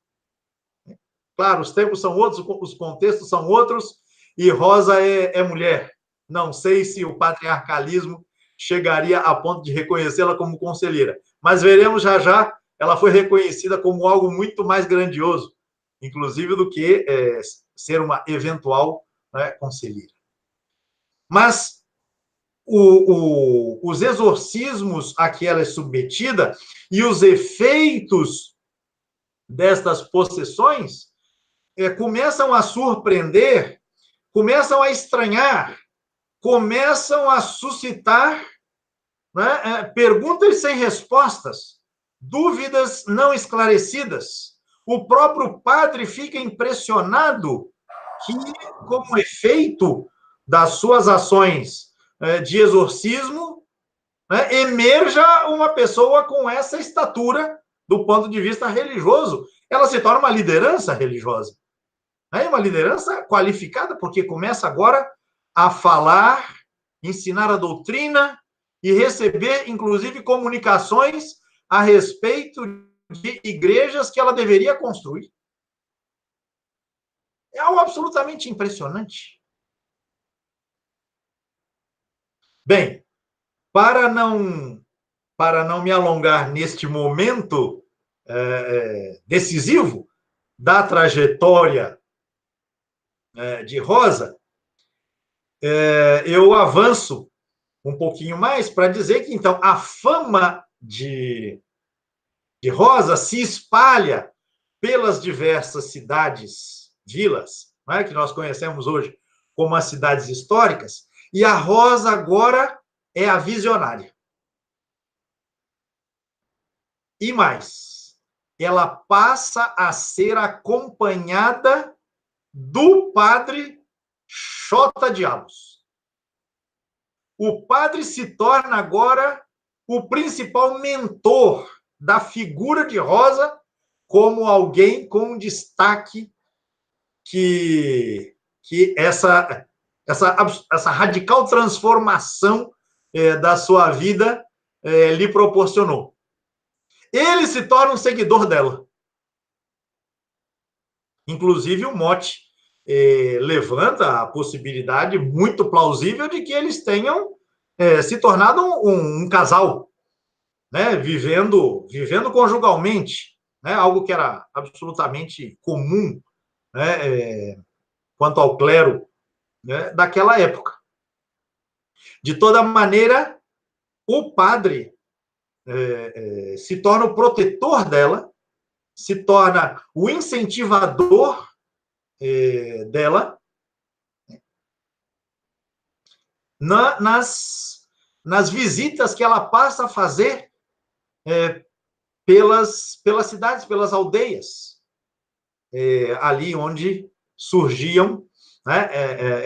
Claro, os tempos são outros, os contextos são outros, e Rosa é mulher. Não sei se o patriarcalismo chegaria a ponto de reconhecê-la como conselheira. Mas veremos já já, ela foi reconhecida como algo muito mais grandioso, inclusive do que ser uma eventual, né, conselheira. Mas os exorcismos a que ela é submetida e os efeitos destas possessões começam a surpreender, começam a estranhar, começam a suscitar, né, perguntas sem respostas, dúvidas não esclarecidas. O próprio padre fica impressionado que, como efeito das suas ações de exorcismo, né, emerja uma pessoa com essa estatura do ponto de vista religioso. Ela se torna uma liderança religiosa. Né? Uma liderança qualificada, porque começa agora a falar, ensinar a doutrina e receber, inclusive, comunicações a respeito de igrejas que ela deveria construir. É algo absolutamente impressionante. Bem, para não me alongar neste momento decisivo da trajetória de Rosa, eu avanço um pouquinho mais para dizer que, então, a fama de Rosa se espalha pelas diversas cidades, vilas, né, que nós conhecemos hoje como as cidades históricas, e a Rosa agora é a visionária. E mais, ela passa a ser acompanhada do padre Xota Diabos. O padre se torna agora o principal mentor da figura de Rosa como alguém com destaque que essa radical transformação da sua vida lhe proporcionou. Ele se torna um seguidor dela. Inclusive, o mote levanta a possibilidade muito plausível de que eles tenham se tornado um casal, né? vivendo conjugalmente, né? Algo que era absolutamente comum, né? Quanto ao clero, né? Daquela época. De toda maneira, o padre se torna o protetor dela, se torna o incentivador dela nas visitas que ela passa a fazer pelas cidades, pelas aldeias, ali onde surgiam, né,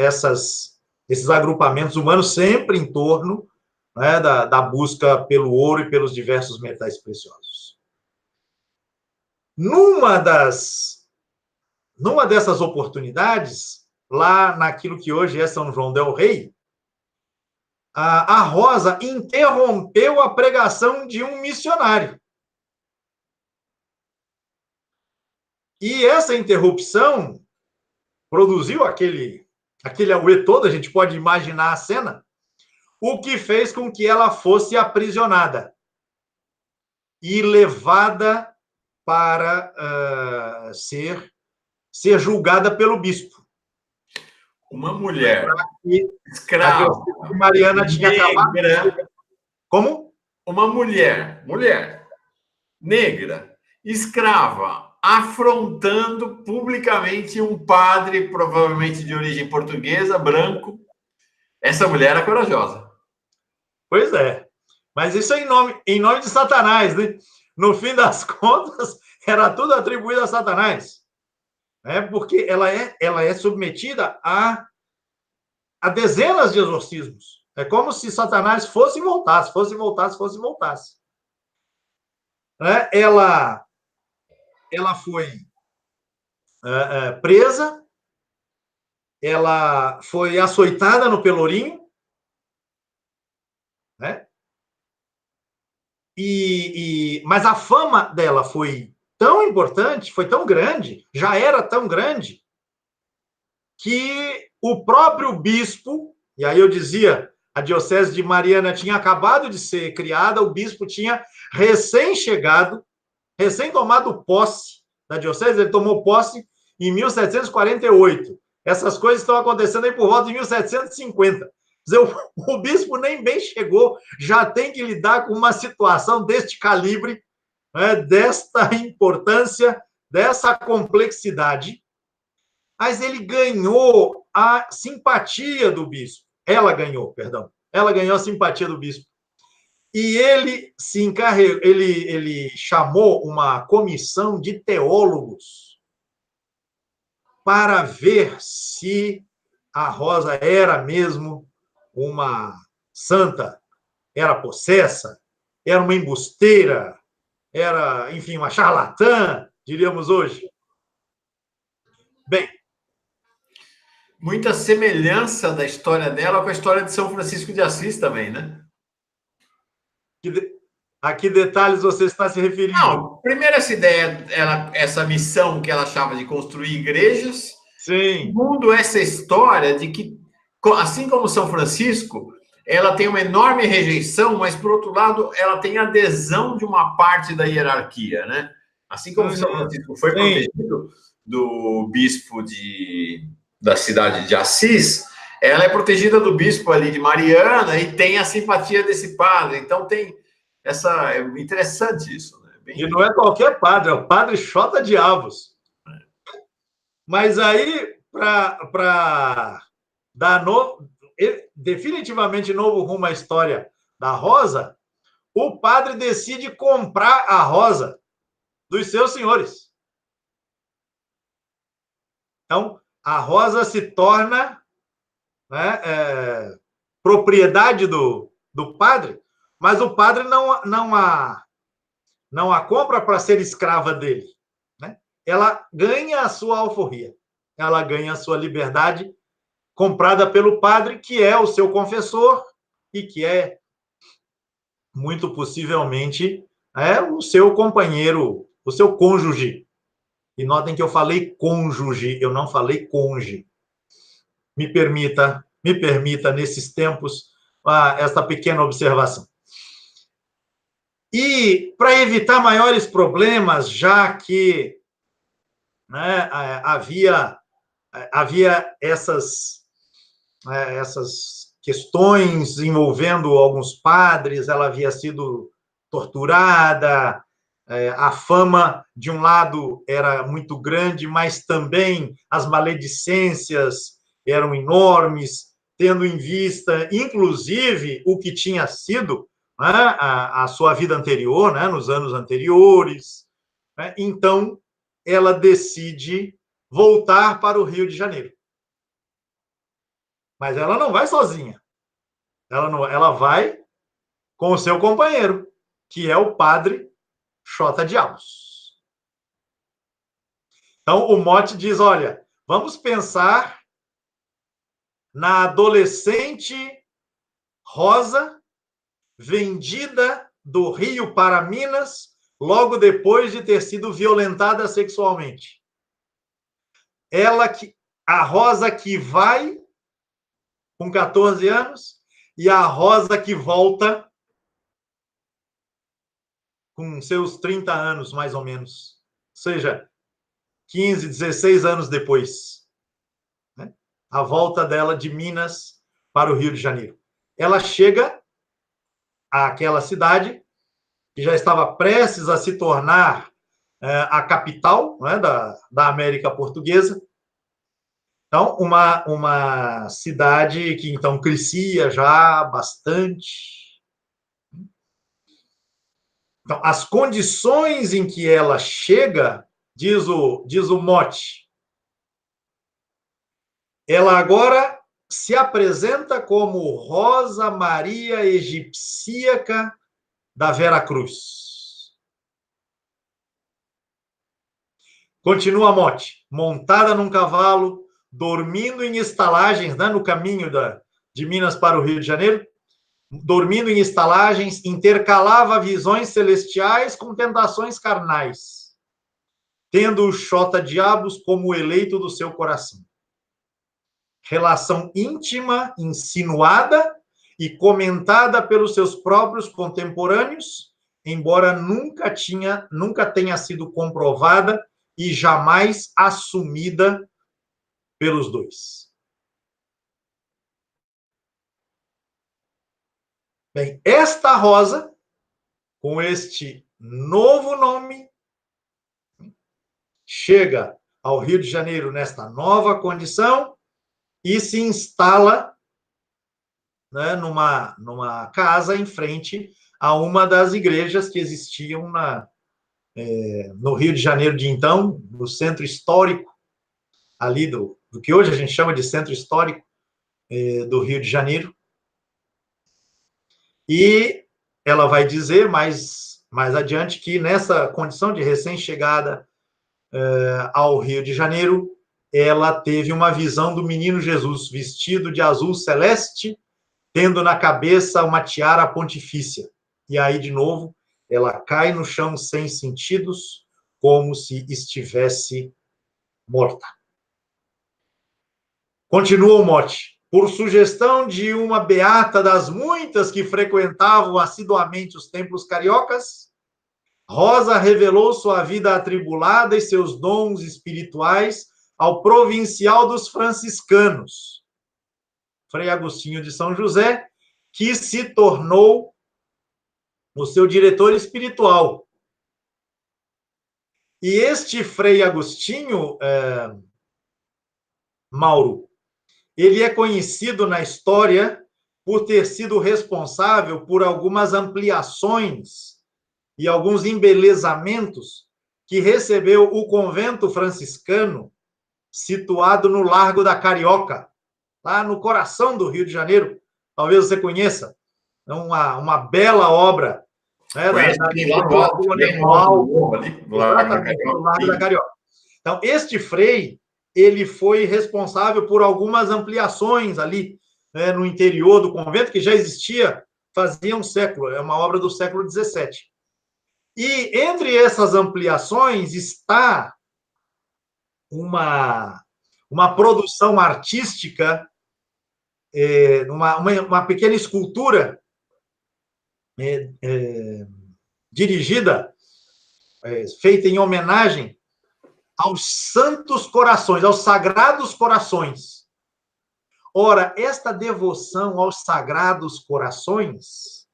esses agrupamentos humanos, sempre em torno, né, da busca pelo ouro e pelos diversos metais preciosos. Numa dessas oportunidades, lá naquilo que hoje é São João del Rei, a Rosa interrompeu a pregação de um missionário. E essa interrupção produziu aquele auê todo, a gente pode imaginar a cena, o que fez com que ela fosse aprisionada e levada para ser julgada pelo bispo. Uma mulher escrava, Mariana tinha acabado. Como? Uma mulher negra, escrava, afrontando publicamente um padre, provavelmente de origem portuguesa, branco. Essa mulher era corajosa. Pois é. Mas isso é em nome de Satanás, né? No fim das contas, era tudo atribuído a Satanás. né? Porque ela é submetida a dezenas de exorcismos. É como se Satanás fosse e voltasse, fosse e voltasse, fosse e voltasse. Né? Ela foi presa, ela foi açoitada no Pelourinho, né? Mas a fama dela foi tão importante, foi tão grande, já era tão grande, que o próprio bispo, e aí eu dizia, a Diocese de Mariana tinha acabado de ser criada, o bispo tinha recém-chegado, recém-tomado posse da Diocese, ele tomou posse em 1748. Essas coisas estão acontecendo aí por volta de 1750. Quer dizer, o bispo nem bem chegou, já tem que lidar com uma situação deste calibre, né, desta importância, dessa complexidade, mas ele ganhou a simpatia do bispo. Ela ganhou, perdão. Ela ganhou a simpatia do bispo. E ele se encarregou, ele chamou uma comissão de teólogos para ver se a Rosa era mesmo uma santa, era possessa, era uma embusteira, era, enfim, uma charlatã, diríamos hoje. Bem, muita semelhança da história dela com a história de São Francisco de Assis também, né? A que detalhes você está se referindo? Não, primeiro essa ideia, essa missão que ela achava de construir igrejas. Sim. Segundo, essa história de que, assim como São Francisco, ela tem uma enorme rejeição, mas, por outro lado, ela tem adesão de uma parte da hierarquia, né? Assim como São Francisco foi protegido do bispo da cidade de Assis, ela é protegida do bispo ali de Mariana e tem a simpatia desse padre. Então, tem essa... É interessante isso, né? E não é qualquer padre, é o padre Xota Diabos. Mas aí, para dar definitivamente novo rumo à história da Rosa, o padre decide comprar a Rosa dos seus senhores. Então, a Rosa se torna, né, propriedade do padre, mas o padre não a compra para ser escrava dele. Né? Ela ganha a sua alforria, ela ganha a sua liberdade, comprada pelo padre, que é o seu confessor e que é, muito possivelmente, o seu companheiro, o seu cônjuge. E notem que eu falei cônjuge, eu não falei conge. Me permita, nesses tempos, esta pequena observação. E, para evitar maiores problemas, já que, né, havia essas questões envolvendo alguns padres, ela havia sido torturada, a fama, de um lado, era muito grande, mas também as maledicências eram enormes, tendo em vista, inclusive, o que tinha sido, né, a sua vida anterior, né, nos anos anteriores. Né? Então, ela decide voltar para o Rio de Janeiro. Mas ela não vai sozinha. Ela vai com o seu companheiro, que é o padre Xota Diabos. Então, o mote diz, olha, vamos pensar na adolescente Rosa, vendida do Rio para Minas, logo depois de ter sido violentada sexualmente. A Rosa que vai com 14 anos e a Rosa que volta com seus 30 anos, mais ou menos. Ou seja, 15, 16 anos depois. Né? A volta dela de Minas para o Rio de Janeiro. Ela chega àquela cidade que já estava prestes a se tornar a capital, né, da América Portuguesa. Então, uma cidade que, então, crescia já bastante. Então, as condições em que ela chega, diz o mote, ela agora se apresenta como Rosa Maria Egipsíaca da Vera Cruz. Continua a mote, montada num cavalo, dormindo em estalagens, né, no caminho de Minas para o Rio de Janeiro, dormindo em estalagens, intercalava visões celestiais com tentações carnais, tendo o Xota-diabos como eleito do seu coração. Relação íntima, insinuada e comentada pelos seus próprios contemporâneos, embora nunca tenha sido comprovada e jamais assumida pelos dois. Bem, esta Rosa, com este novo nome, chega ao Rio de Janeiro nesta nova condição e se instala, né, numa casa em frente a uma das igrejas que existiam no Rio de Janeiro de então, no centro histórico, ali do que hoje a gente chama de centro histórico do Rio de Janeiro. E ela vai dizer mais adiante que nessa condição de recém-chegada ao Rio de Janeiro, ela teve uma visão do menino Jesus vestido de azul celeste, tendo na cabeça uma tiara pontifícia. E aí, de novo, ela cai no chão sem sentidos, como se estivesse morta. Continua o mote. Por sugestão de uma beata das muitas que frequentavam assiduamente os templos cariocas, Rosa revelou sua vida atribulada e seus dons espirituais ao provincial dos franciscanos, Frei Agostinho de São José, que se tornou o seu diretor espiritual. E este Frei Agostinho, Mauro, ele é conhecido na história por ter sido responsável por algumas ampliações e alguns embelezamentos que recebeu o convento franciscano situado no Largo da Carioca, lá no coração do Rio de Janeiro. Talvez você conheça. É uma bela obra, né, do Largo da Carioca. Então, este frei, ele foi responsável por algumas ampliações ali, né, no interior do convento, que já existia fazia um século, é uma obra do século XVII. E entre essas ampliações está uma produção artística, uma pequena escultura dirigida, feita em homenagem aos santos corações, aos sagrados corações. Ora, esta devoção aos sagrados corações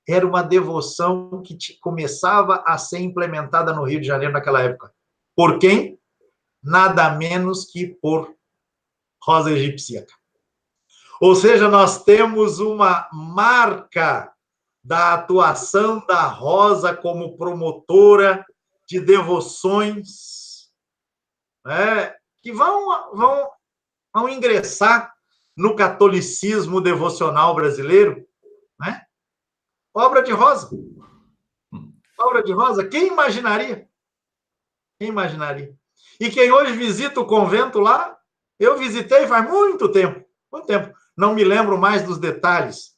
era uma devoção que começava a ser implementada no Rio de Janeiro naquela época. Por quem? Nada menos que por Rosa Egipsíaca. Ou seja, nós temos uma marca da atuação da Rosa como promotora de devoções, né, que vão ingressar no catolicismo devocional brasileiro, né? Obra de Rosa. Obra de Rosa. Quem imaginaria? Quem imaginaria? E quem hoje visita o convento lá, eu visitei faz muito tempo. Não me lembro mais dos detalhes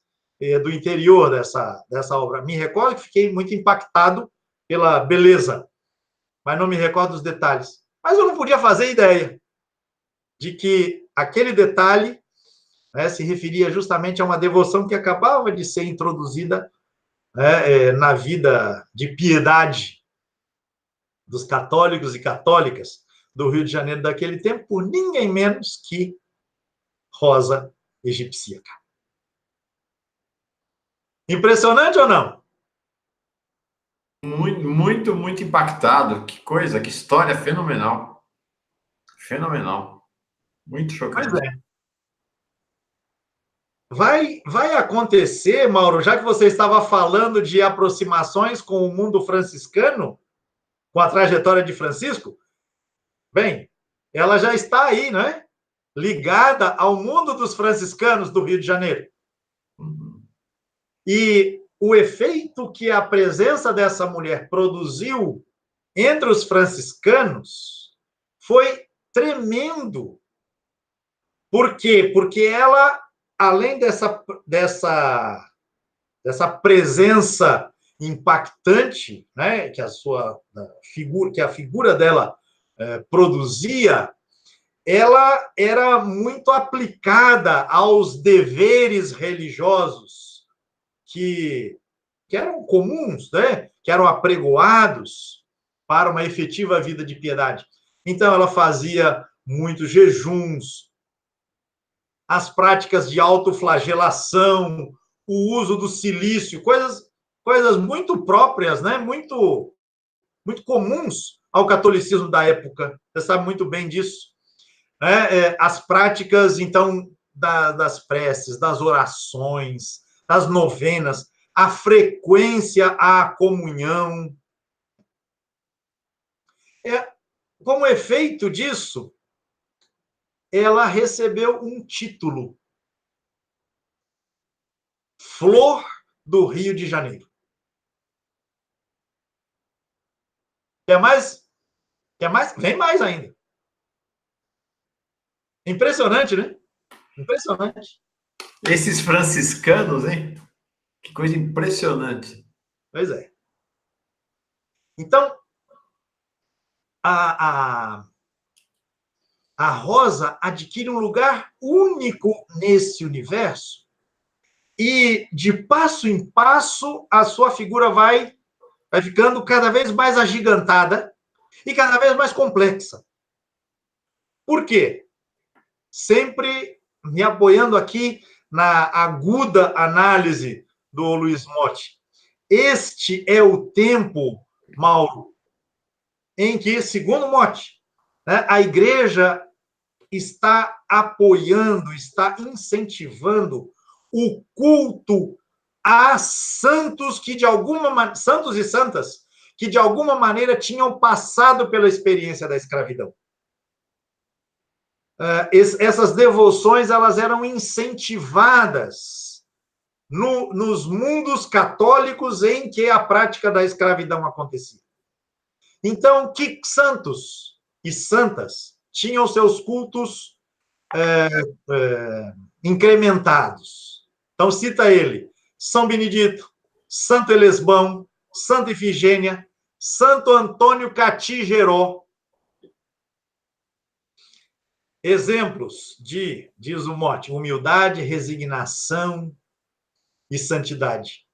do interior dessa obra. Me recordo que fiquei muito impactado pela beleza, mas não me recordo dos detalhes. Mas eu não podia fazer ideia de que aquele detalhe, né, se referia justamente a uma devoção que acabava de ser introduzida, né, na vida de piedade dos católicos e católicas do Rio de Janeiro daquele tempo, por ninguém menos que Rosa Egipsíaca. Impressionante ou não? Muito, muito impactado. Que coisa, que história fenomenal. Fenomenal. Muito chocante. Pois é. Vai acontecer, Mauro, já que você estava falando de aproximações com o mundo franciscano, com a trajetória de Francisco, bem, ela já está aí, né? ligada ao mundo dos franciscanos do Rio de Janeiro. Uhum. E o efeito que a presença dessa mulher produziu entre os franciscanos foi tremendo. Por quê? Porque ela, além dessa presença impactante, né, que a figura dela produzia, ela era muito aplicada aos deveres religiosos que eram comuns, né, que eram apregoados para uma efetiva vida de piedade. Então, ela fazia muitos jejuns, as práticas de autoflagelação, o uso do silício, coisas muito próprias, né? Muito comuns ao catolicismo da época. Você sabe muito bem disso. Né? As práticas, então, das preces, das orações, das novenas, a frequência à comunhão. Como efeito disso, ela recebeu um título: Flor do Rio de Janeiro. Quer mais? Quer mais? Vem mais ainda. Impressionante, né? Impressionante. Esses franciscanos, hein? Que coisa impressionante. Pois é. Então, a, a Rosa adquire um lugar único nesse universo e, de passo em passo, a sua figura vai ficando cada vez mais agigantada e cada vez mais complexa. Por quê? Sempre me apoiando aqui na aguda análise do Luiz Motti. Este é o tempo, Mauro, em que, segundo Motti, né, a igreja está apoiando, está incentivando o culto a santos que de alguma santos e santas que de alguma maneira tinham passado pela experiência da escravidão. Essas devoções elas eram incentivadas nos mundos católicos em que a prática da escravidão acontecia. Então, que santos e santas tinham seus cultos incrementados? Então, cita ele: São Benedito, Santo Elesbão, Santa Ifigênia, Santo Antônio Catigeró. Exemplos diz o mote, humildade, resignação e santidade.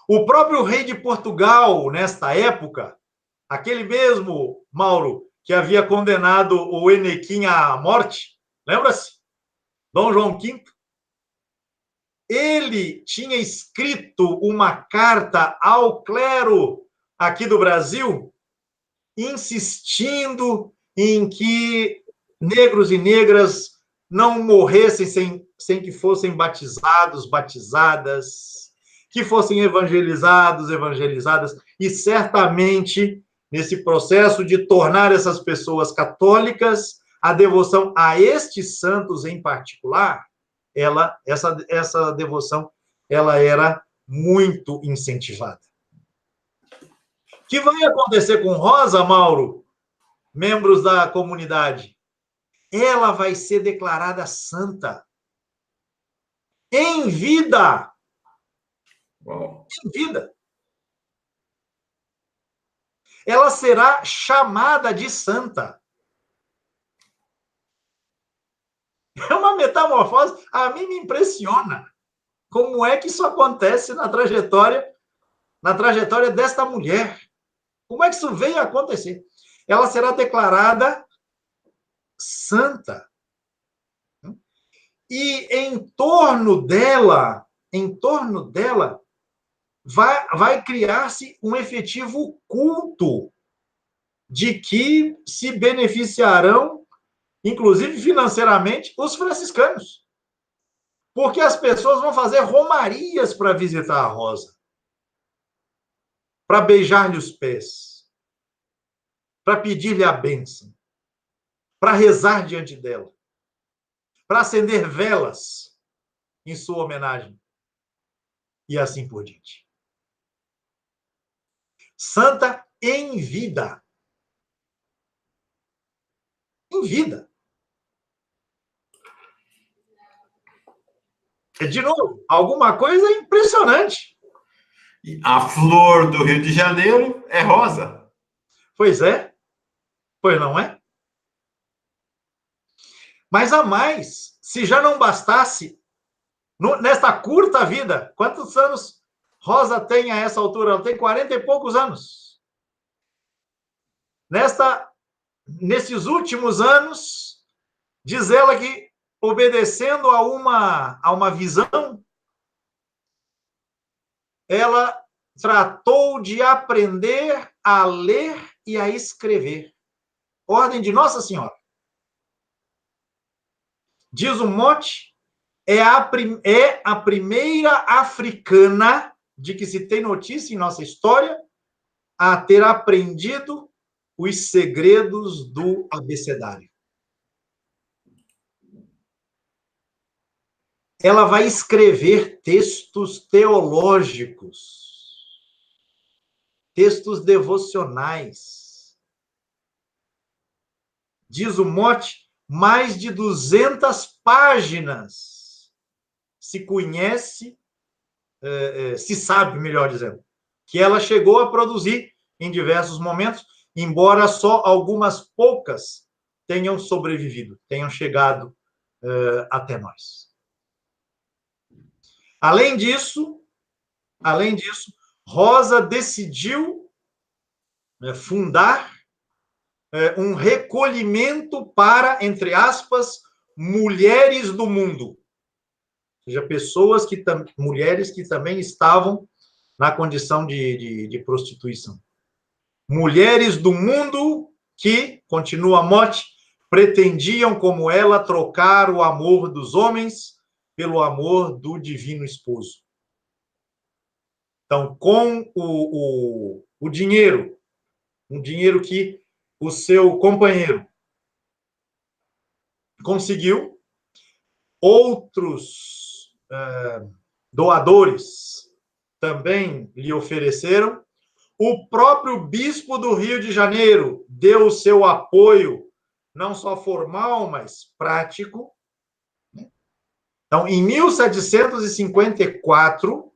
O próprio rei de Portugal, nesta época, aquele mesmo Mauro que havia condenado o Enequim à morte, lembra-se? Dom João V. Ele tinha escrito uma carta ao clero aqui do Brasil, insistindo em que negros e negras não morressem sem que fossem batizados, batizadas, que fossem evangelizados, evangelizadas, e certamente, nesse processo de tornar essas pessoas católicas, a devoção a estes santos em particular, essa devoção, ela era muito incentivada. O que vai acontecer com Rosa, Mauro, membros da comunidade? Ela vai ser declarada santa. Em vida. Uau. Em vida. Ela será chamada de santa. É uma metamorfose. A mim me impressiona como é que isso acontece na trajetória desta mulher. Como é que isso veio a acontecer? Ela será declarada santa. E em torno dela, vai criar-se um efetivo culto de que se beneficiarão, inclusive financeiramente, os franciscanos. Porque as pessoas vão fazer romarias para visitar a Rosa, para beijar-lhe os pés, para pedir-lhe a bênção, para rezar diante dela. para acender velas em sua homenagem. E assim por diante. Santa em vida. Em vida. De novo, alguma coisa impressionante. A flor do Rio de Janeiro é rosa. Pois é. Pois não é? Mas a mais, se já não bastasse, nesta curta vida, quantos anos Rosa tem a essa altura? Ela tem 40 e poucos anos. Nesses últimos anos, diz ela que, obedecendo a uma visão, ela tratou de aprender a ler e a escrever. Ordem de Nossa Senhora. Diz o mote, é a primeira africana de que se tem notícia em nossa história a ter aprendido os segredos do abecedário. Ela vai escrever textos teológicos, textos devocionais. Diz o mote, mais de 200 páginas se conhece, se sabe, melhor dizendo, que ela chegou a produzir em diversos momentos, embora só algumas poucas tenham sobrevivido, tenham chegado até nós. Além disso, Rosa decidiu fundar um recolhimento para, entre aspas, mulheres do mundo. Ou seja, mulheres que também estavam na condição de prostituição. Mulheres do mundo que, continua a mote, pretendiam, como ela, trocar o amor dos homens pelo amor do divino esposo. Então, com o dinheiro, um dinheiro que o seu companheiro conseguiu, outros doadores também lhe ofereceram. O próprio bispo do Rio de Janeiro deu o seu apoio, não só formal, mas prático. Então, em 1754,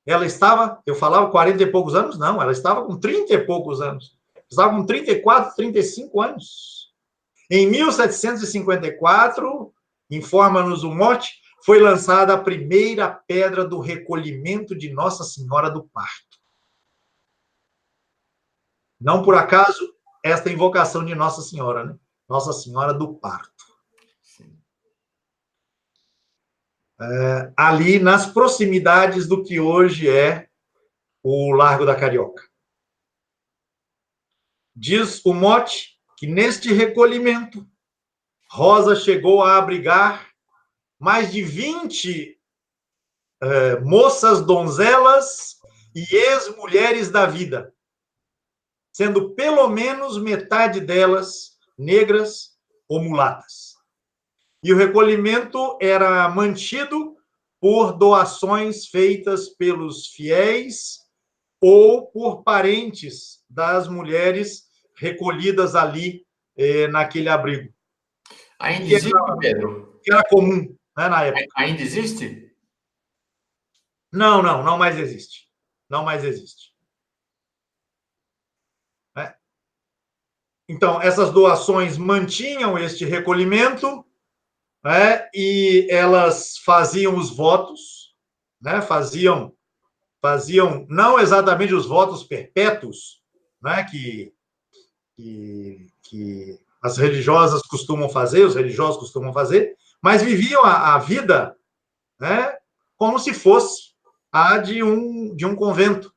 ela estava, eu falava 40 e poucos anos? Não, ela estava com 30 e poucos anos. Estava com 34, 35 anos. Em 1754, informa-nos o mote, foi lançada a primeira pedra do recolhimento de Nossa Senhora do Parto. Não por acaso esta invocação de Nossa Senhora, né? Nossa Senhora do Parto. Ali nas proximidades do que hoje é o Largo da Carioca. Diz o mote que neste recolhimento, Rosa chegou a abrigar mais de 20 moças donzelas e ex-mulheres da vida, sendo pelo menos metade delas negras ou mulatas. E o recolhimento era mantido por doações feitas pelos fiéis ou por parentes das mulheres recolhidas ali naquele abrigo. Ainda existe, Pedro? Que era comum, né, na época. Ainda existe? Não mais existe. Não mais existe. Então, essas doações mantinham este recolhimento, e elas faziam os votos, faziam não exatamente os votos perpétuos, que as religiosas costumam fazer, os religiosos costumam fazer, mas viviam a vida como se fosse a de um convento.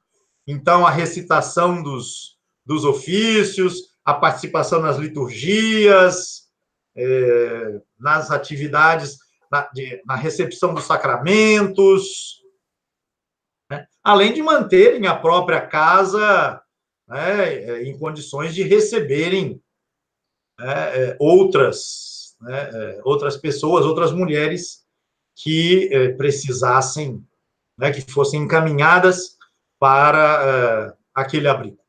Então, a recitação dos ofícios, a participação nas liturgias, nas atividades, na recepção dos sacramentos, além de manterem a própria casa em condições de receberem outras né, outras pessoas, outras mulheres que precisassem, né, que fossem encaminhadas para aquele abrigo.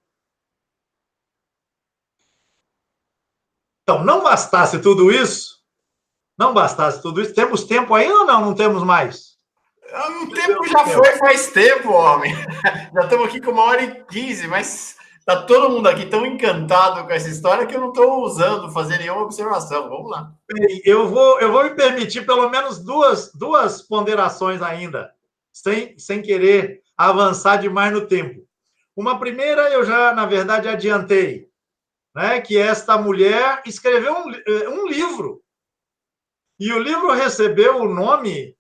Então, não bastasse tudo isso, temos tempo ainda ou não? Não temos mais? O tempo já foi faz tempo, homem. Já estamos aqui com 1h15, mas tá todo mundo aqui tão encantado com essa história que eu não estou ousando fazer nenhuma observação. Vamos lá. Bem, eu vou me permitir pelo menos duas ponderações ainda, sem querer avançar demais no tempo. Uma primeira eu já, na verdade, adiantei, né, que esta mulher escreveu um livro. E o livro recebeu o nome,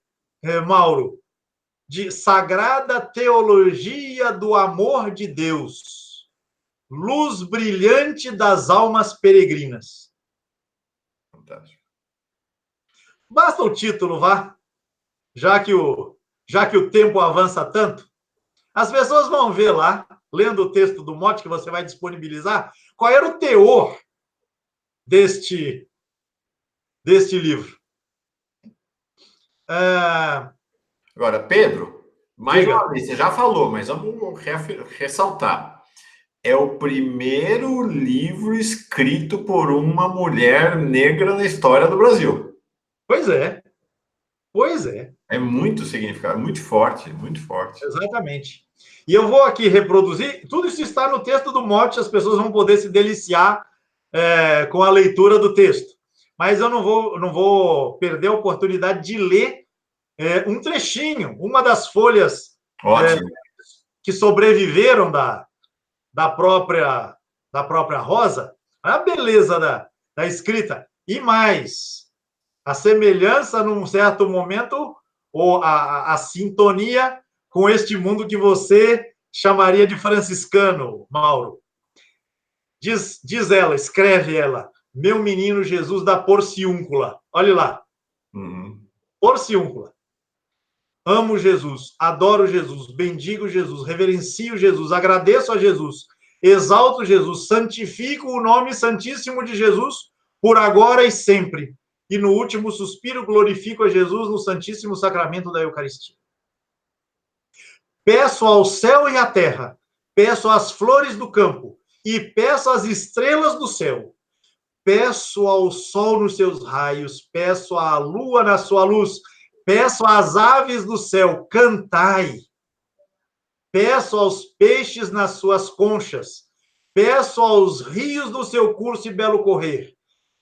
Mauro, de Sagrada Teologia do Amor de Deus, Luz Brilhante das Almas Peregrinas. Fantástico. Basta o título, vá, já que o tempo avança tanto. As pessoas vão ver lá, lendo o texto do Mote que você vai disponibilizar, qual era o teor deste livro. Agora, Pedro, mais uma vez, você já falou, mas vamos ressaltar. É o primeiro livro escrito por uma mulher negra na história do Brasil. Pois é. É muito significado, muito forte, muito forte. Exatamente. E eu vou aqui reproduzir, tudo isso está no texto do Mote, as pessoas vão poder se deliciar com a leitura do texto. Mas eu não vou perder a oportunidade de ler um trechinho, uma das folhas que sobreviveram da própria Rosa, a beleza da escrita. E mais, a semelhança, num certo momento, ou a sintonia com este mundo que você chamaria de franciscano, Mauro. Diz ela, escreve ela, meu menino Jesus da Porciúncula. Olha lá. Porciúncula. Amo Jesus, adoro Jesus, bendigo Jesus, reverencio Jesus, agradeço a Jesus, exalto Jesus, santifico o nome santíssimo de Jesus por agora e sempre. E no último suspiro glorifico a Jesus no santíssimo sacramento da Eucaristia. Peço ao céu e à terra, peço às flores do campo e peço às estrelas do céu. Peço ao sol nos seus raios, peço à lua na sua luz, peço às aves do céu, cantai. Peço aos peixes nas suas conchas, peço aos rios no seu curso e belo correr.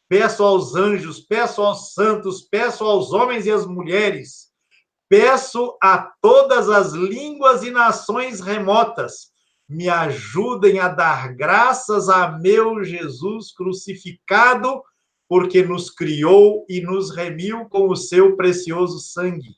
Peço aos anjos, peço aos santos, peço aos homens e às mulheres, peço a todas as línguas e nações remotas, me ajudem a dar graças a meu Jesus crucificado, porque nos criou e nos remiu com o seu precioso sangue.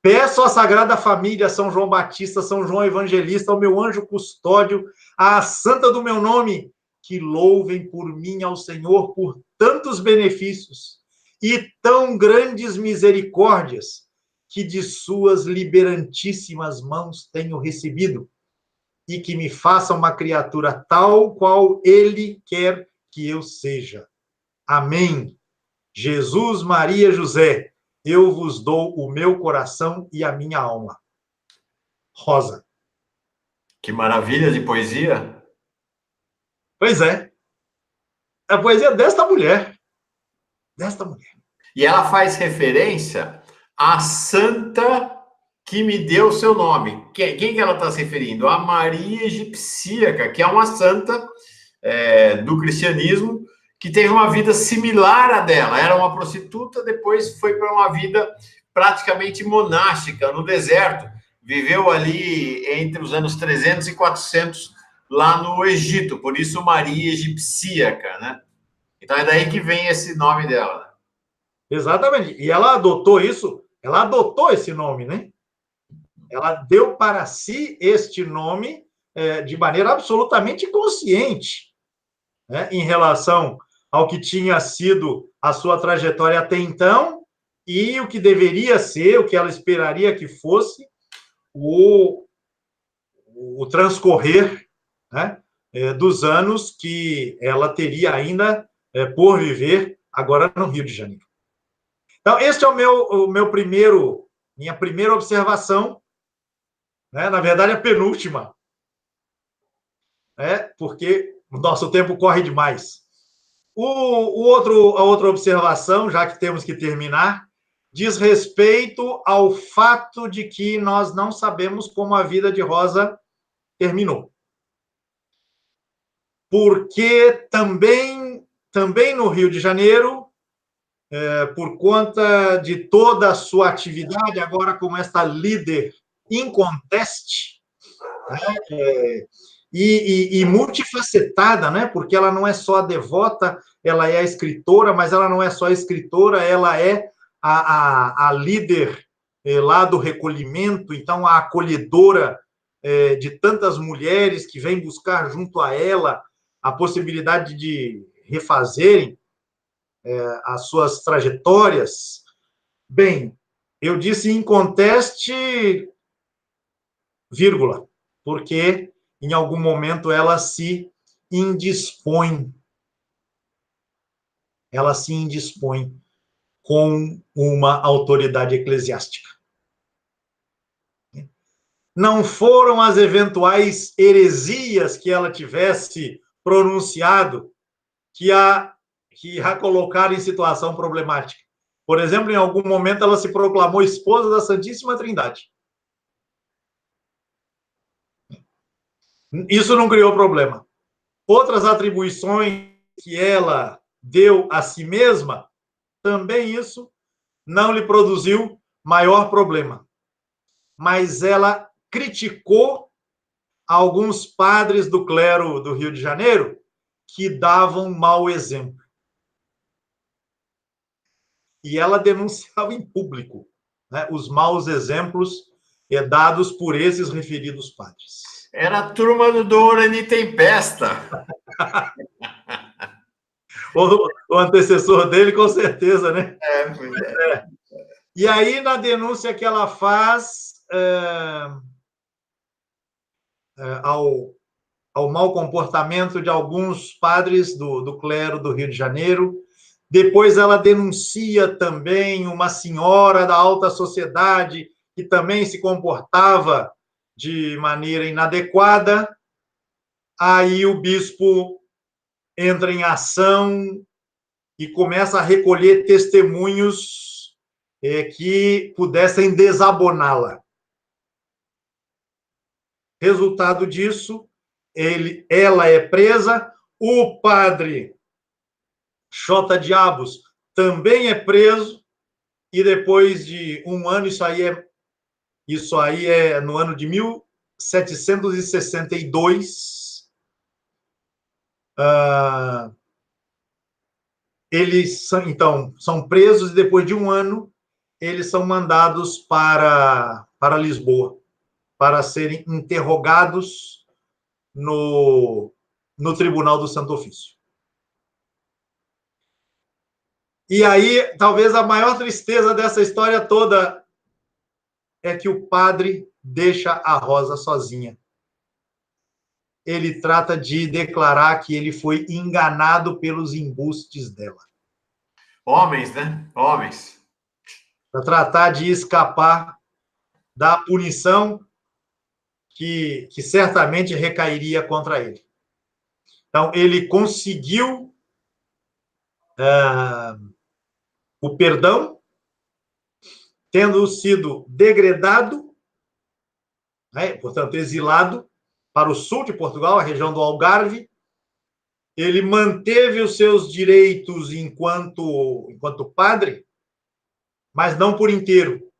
Peço à Sagrada Família, São João Batista, São João Evangelista, ao meu anjo custódio, à santa do meu nome, que louvem por mim ao Senhor por tantos benefícios e tão grandes misericórdias que de suas liberantíssimas mãos tenho recebido, e que me faça uma criatura tal qual ele quer que eu seja. Amém. Jesus, Maria, José, eu vos dou o meu coração e a minha alma. Rosa. Que maravilha de poesia. Pois é. É a poesia desta mulher. Desta mulher. E ela faz referência à santa que me deu o seu nome. Quem que ela está se referindo? A Maria Egipcíaca, que é uma santa do cristianismo, que teve uma vida similar à dela. Era uma prostituta, depois foi para uma vida praticamente monástica, no deserto. Viveu ali entre os anos 300 e 400, lá no Egito. Por isso, Maria Egipcíaca, né? Então, é daí que vem esse nome dela. Né? Exatamente. E ela adotou esse nome, né? Ela deu para si este nome de maneira absolutamente consciente, né, em relação ao que tinha sido a sua trajetória até então e o que deveria ser, o que ela esperaria que fosse o transcorrer, né, dos anos que ela teria ainda por viver agora no Rio de Janeiro. Então, este é minha primeira observação, né? Na verdade, a penúltima, né? Porque o nosso tempo corre demais. A outra observação, já que temos que terminar, diz respeito ao fato de que nós não sabemos como a vida de Rosa terminou. Porque também no Rio de Janeiro, por conta de toda a sua atividade, agora como esta líder inconteste, né, e multifacetada, né, porque ela não é só a devota, ela é a escritora, mas ela não é só a escritora, ela é a líder lá do recolhimento, então a acolhedora de tantas mulheres que vêm buscar junto a ela a possibilidade de refazerem as suas trajetórias. Bem, eu disse inconteste, vírgula, porque em algum momento ela se indispõe com uma autoridade eclesiástica. Não foram as eventuais heresias que ela tivesse pronunciado que a colocaram em situação problemática. Por exemplo, em algum momento ela se proclamou esposa da Santíssima Trindade. Isso não criou problema. Outras atribuições que ela deu a si mesma, também isso não lhe produziu maior problema. Mas ela criticou alguns padres do clero do Rio de Janeiro que davam mau exemplo. E ela denunciava em público, né, os maus exemplos dados por esses referidos padres. Era a turma do Dorani Tempesta. O antecessor dele, com certeza, né? Pois é. E aí, na denúncia que ela faz ao mau comportamento de alguns padres do clero do Rio de Janeiro, depois ela denuncia também uma senhora da alta sociedade que também se comportava de maneira inadequada. Aí o bispo entra em ação e começa a recolher testemunhos que pudessem desaboná-la. Resultado disso, ela é presa, o padre Xota Diabos também é preso, e depois de um ano, isso aí é no ano de 1762, eles são presos, e depois de um ano, eles são mandados para Lisboa, para serem interrogados no Tribunal do Santo Ofício. E aí, talvez a maior tristeza dessa história toda é que o padre deixa a Rosa sozinha. Ele trata de declarar que ele foi enganado pelos embustes dela. Homens, né? Homens. Para tratar de escapar da punição que certamente recairia contra ele. Então, ele conseguiu o perdão, tendo sido degradado, né, portanto, exilado para o sul de Portugal, a região do Algarve. Ele manteve os seus direitos enquanto padre, mas não por inteiro.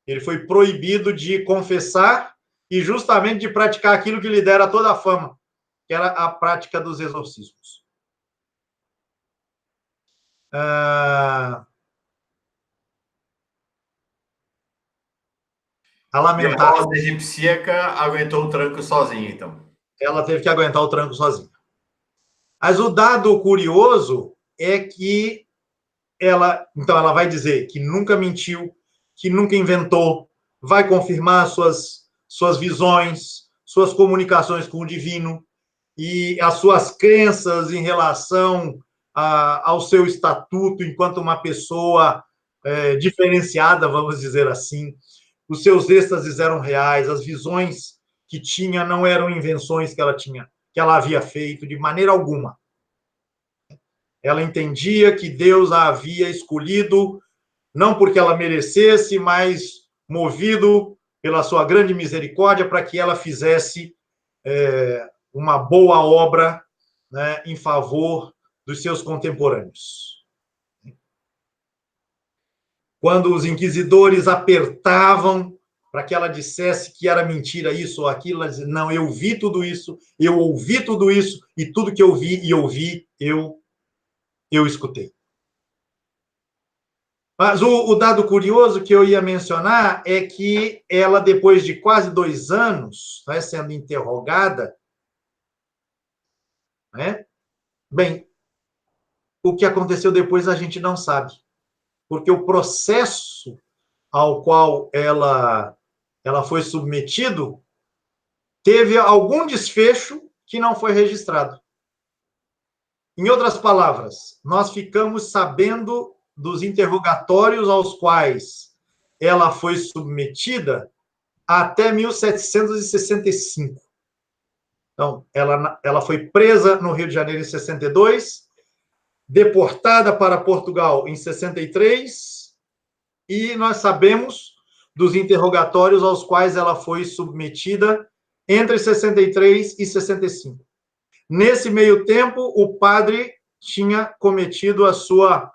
Ele foi proibido de confessar e justamente de praticar aquilo que lhe dera toda a fama, que era a prática dos exorcismos. A lamentar. E a Rosa egipcíaca aguentou o tranco sozinha, então. Ela teve que aguentar o tranco sozinha. Mas o dado curioso é que ela vai dizer que nunca mentiu, que nunca inventou, vai confirmar suas visões, suas comunicações com o divino e as suas crenças em relação ao seu estatuto enquanto uma pessoa diferenciada, vamos dizer assim. Os seus êxtases eram reais, as visões que tinha não eram invenções que ela havia feito de maneira alguma. Ela entendia que Deus a havia escolhido não porque ela merecesse, mas movido pela sua grande misericórdia para que ela fizesse uma boa obra, né, em favor dos seus contemporâneos. Quando os inquisidores apertavam para que ela dissesse que era mentira isso ou aquilo, ela dizia, não, eu vi tudo isso, eu ouvi tudo isso, e tudo que eu vi e ouvi, eu escutei. Mas o dado curioso que eu ia mencionar é que ela, depois de quase 2 anos, né, sendo interrogada, né, bem, o que aconteceu depois a gente não sabe, porque o processo ao qual ela foi submetido teve algum desfecho que não foi registrado. Em outras palavras, nós ficamos sabendo dos interrogatórios aos quais ela foi submetida até 1765. Então, ela foi presa no Rio de Janeiro em 62, deportada para Portugal em 63, e nós sabemos dos interrogatórios aos quais ela foi submetida entre 63 e 65. Nesse meio tempo, o padre tinha cometido a sua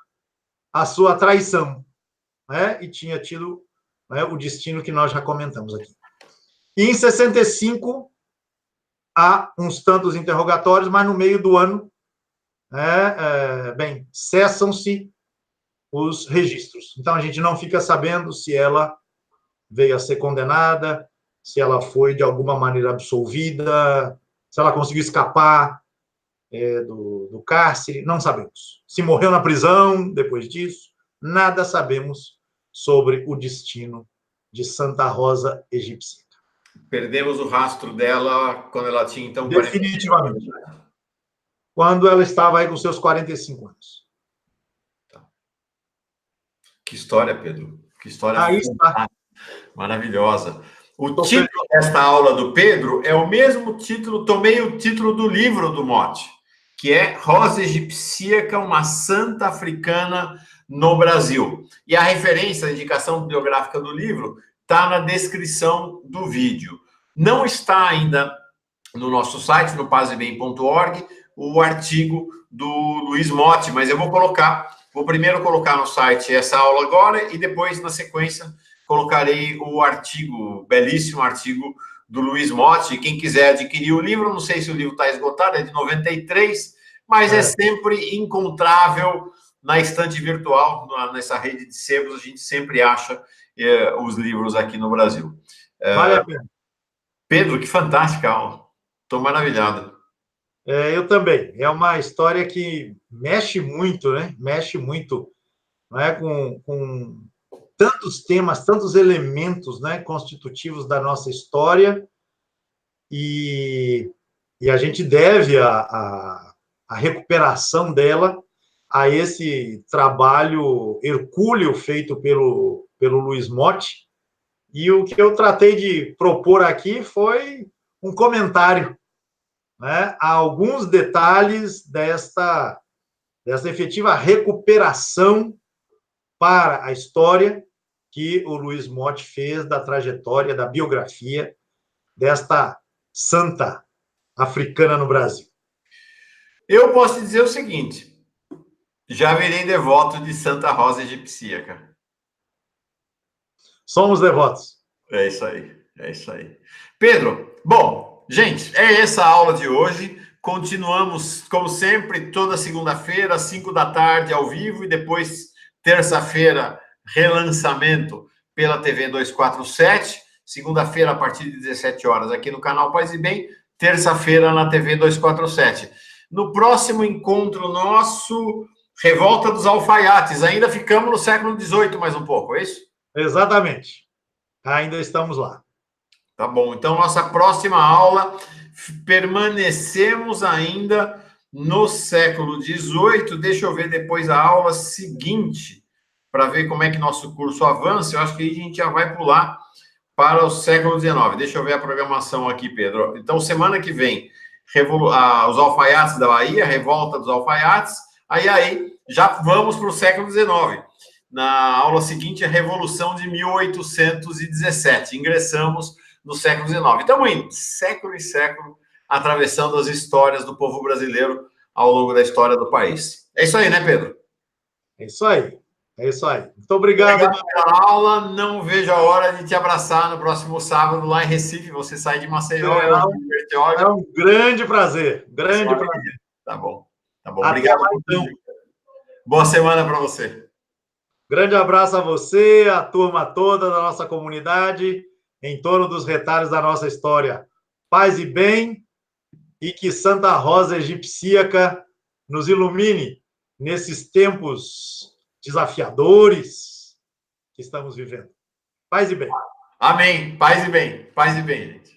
traição, né? E tinha tido, né, o destino que nós já comentamos aqui. E em 65, há uns tantos interrogatórios, mas no meio do ano, bem, cessam-se os registros. Então, a gente não fica sabendo se ela veio a ser condenada, se ela foi, de alguma maneira, absolvida, se ela conseguiu escapar do cárcere, não sabemos. Se morreu na prisão depois disso, nada sabemos sobre o destino de Santa Rosa Egípcia. Perdemos o rastro dela quando ela tinha, então, definitivamente. 45 anos. Quando ela estava aí com seus 45 anos. Tá. Que história, Pedro. Que história aí está. Maravilhosa. O título desta aula do Pedro é o mesmo título, tomei o título do livro do Mote, que é Rosa Egipsíaca, uma santa africana no Brasil. E a referência, a indicação bibliográfica do livro está na descrição do vídeo. Não está ainda no nosso site, no pazebem.org, o artigo do Luiz Mote, mas eu vou primeiro colocar no site essa aula agora e depois, na sequência, colocarei o artigo, belíssimo artigo do Luiz Mote. Quem quiser adquirir o livro, não sei se o livro está esgotado, é de 93, mas é sempre encontrável na estante virtual, nessa rede de sebos, a gente sempre acha os livros aqui no Brasil. Vale a pena. Pedro, que fantástica aula. Estou maravilhado. Eu também. É uma história que mexe muito, né? Mexe muito, não é? Com tantos temas, tantos elementos, né, constitutivos da nossa história, e a gente deve a recuperação dela a esse trabalho hercúleo feito pelo Luiz Mote, e o que eu tratei de propor aqui foi um comentário, né, a alguns detalhes dessa efetiva recuperação para a história que o Luiz Mote fez da trajetória, da biografia desta santa africana no Brasil. Eu posso dizer o seguinte, já virei devoto de Santa Rosa Egipsíaca. Somos devotos. É isso aí, é isso aí. Pedro, bom, gente, é essa a aula de hoje. Continuamos, como sempre, toda segunda-feira, às 5 da tarde, ao vivo, e depois, terça-feira, relançamento pela TV 247, segunda-feira a partir de 17 horas aqui no canal Paz e Bem, terça-feira na TV 247. No próximo encontro nosso, Revolta dos Alfaiates, ainda ficamos no século XVIII mais um pouco, é isso? Exatamente. Ainda estamos lá. Tá bom, então nossa próxima aula, permanecemos ainda no século XVIII. Deixa eu ver depois a aula seguinte, para ver como é que nosso curso avança. Eu acho que aí a gente já vai pular para o século XIX. Deixa eu ver a programação aqui, Pedro. Então, semana que vem, os alfaiates da Bahia, revolta dos alfaiates. Aí já vamos para o século XIX. Na aula seguinte, a Revolução de 1817. Ingressamos no século XIX. Estamos indo século em século, atravessando as histórias do povo brasileiro ao longo da história do país. É isso aí, né, Pedro? É isso aí. É isso aí. Muito obrigado. Obrigado pela aula. Não vejo a hora de te abraçar no próximo sábado lá em Recife. Você sai de Maceió. É um grande prazer. Grande prazer. Tá bom. Tá bom. Obrigado. Até mais, então. Boa semana para você. Grande abraço a você, a turma toda da nossa comunidade, em torno dos retalhos da nossa história. Paz e bem, e que Santa Rosa Egipsíaca nos ilumine nesses tempos desafiadores que estamos vivendo. Paz e bem. Amém. Paz e bem. Paz e bem, gente.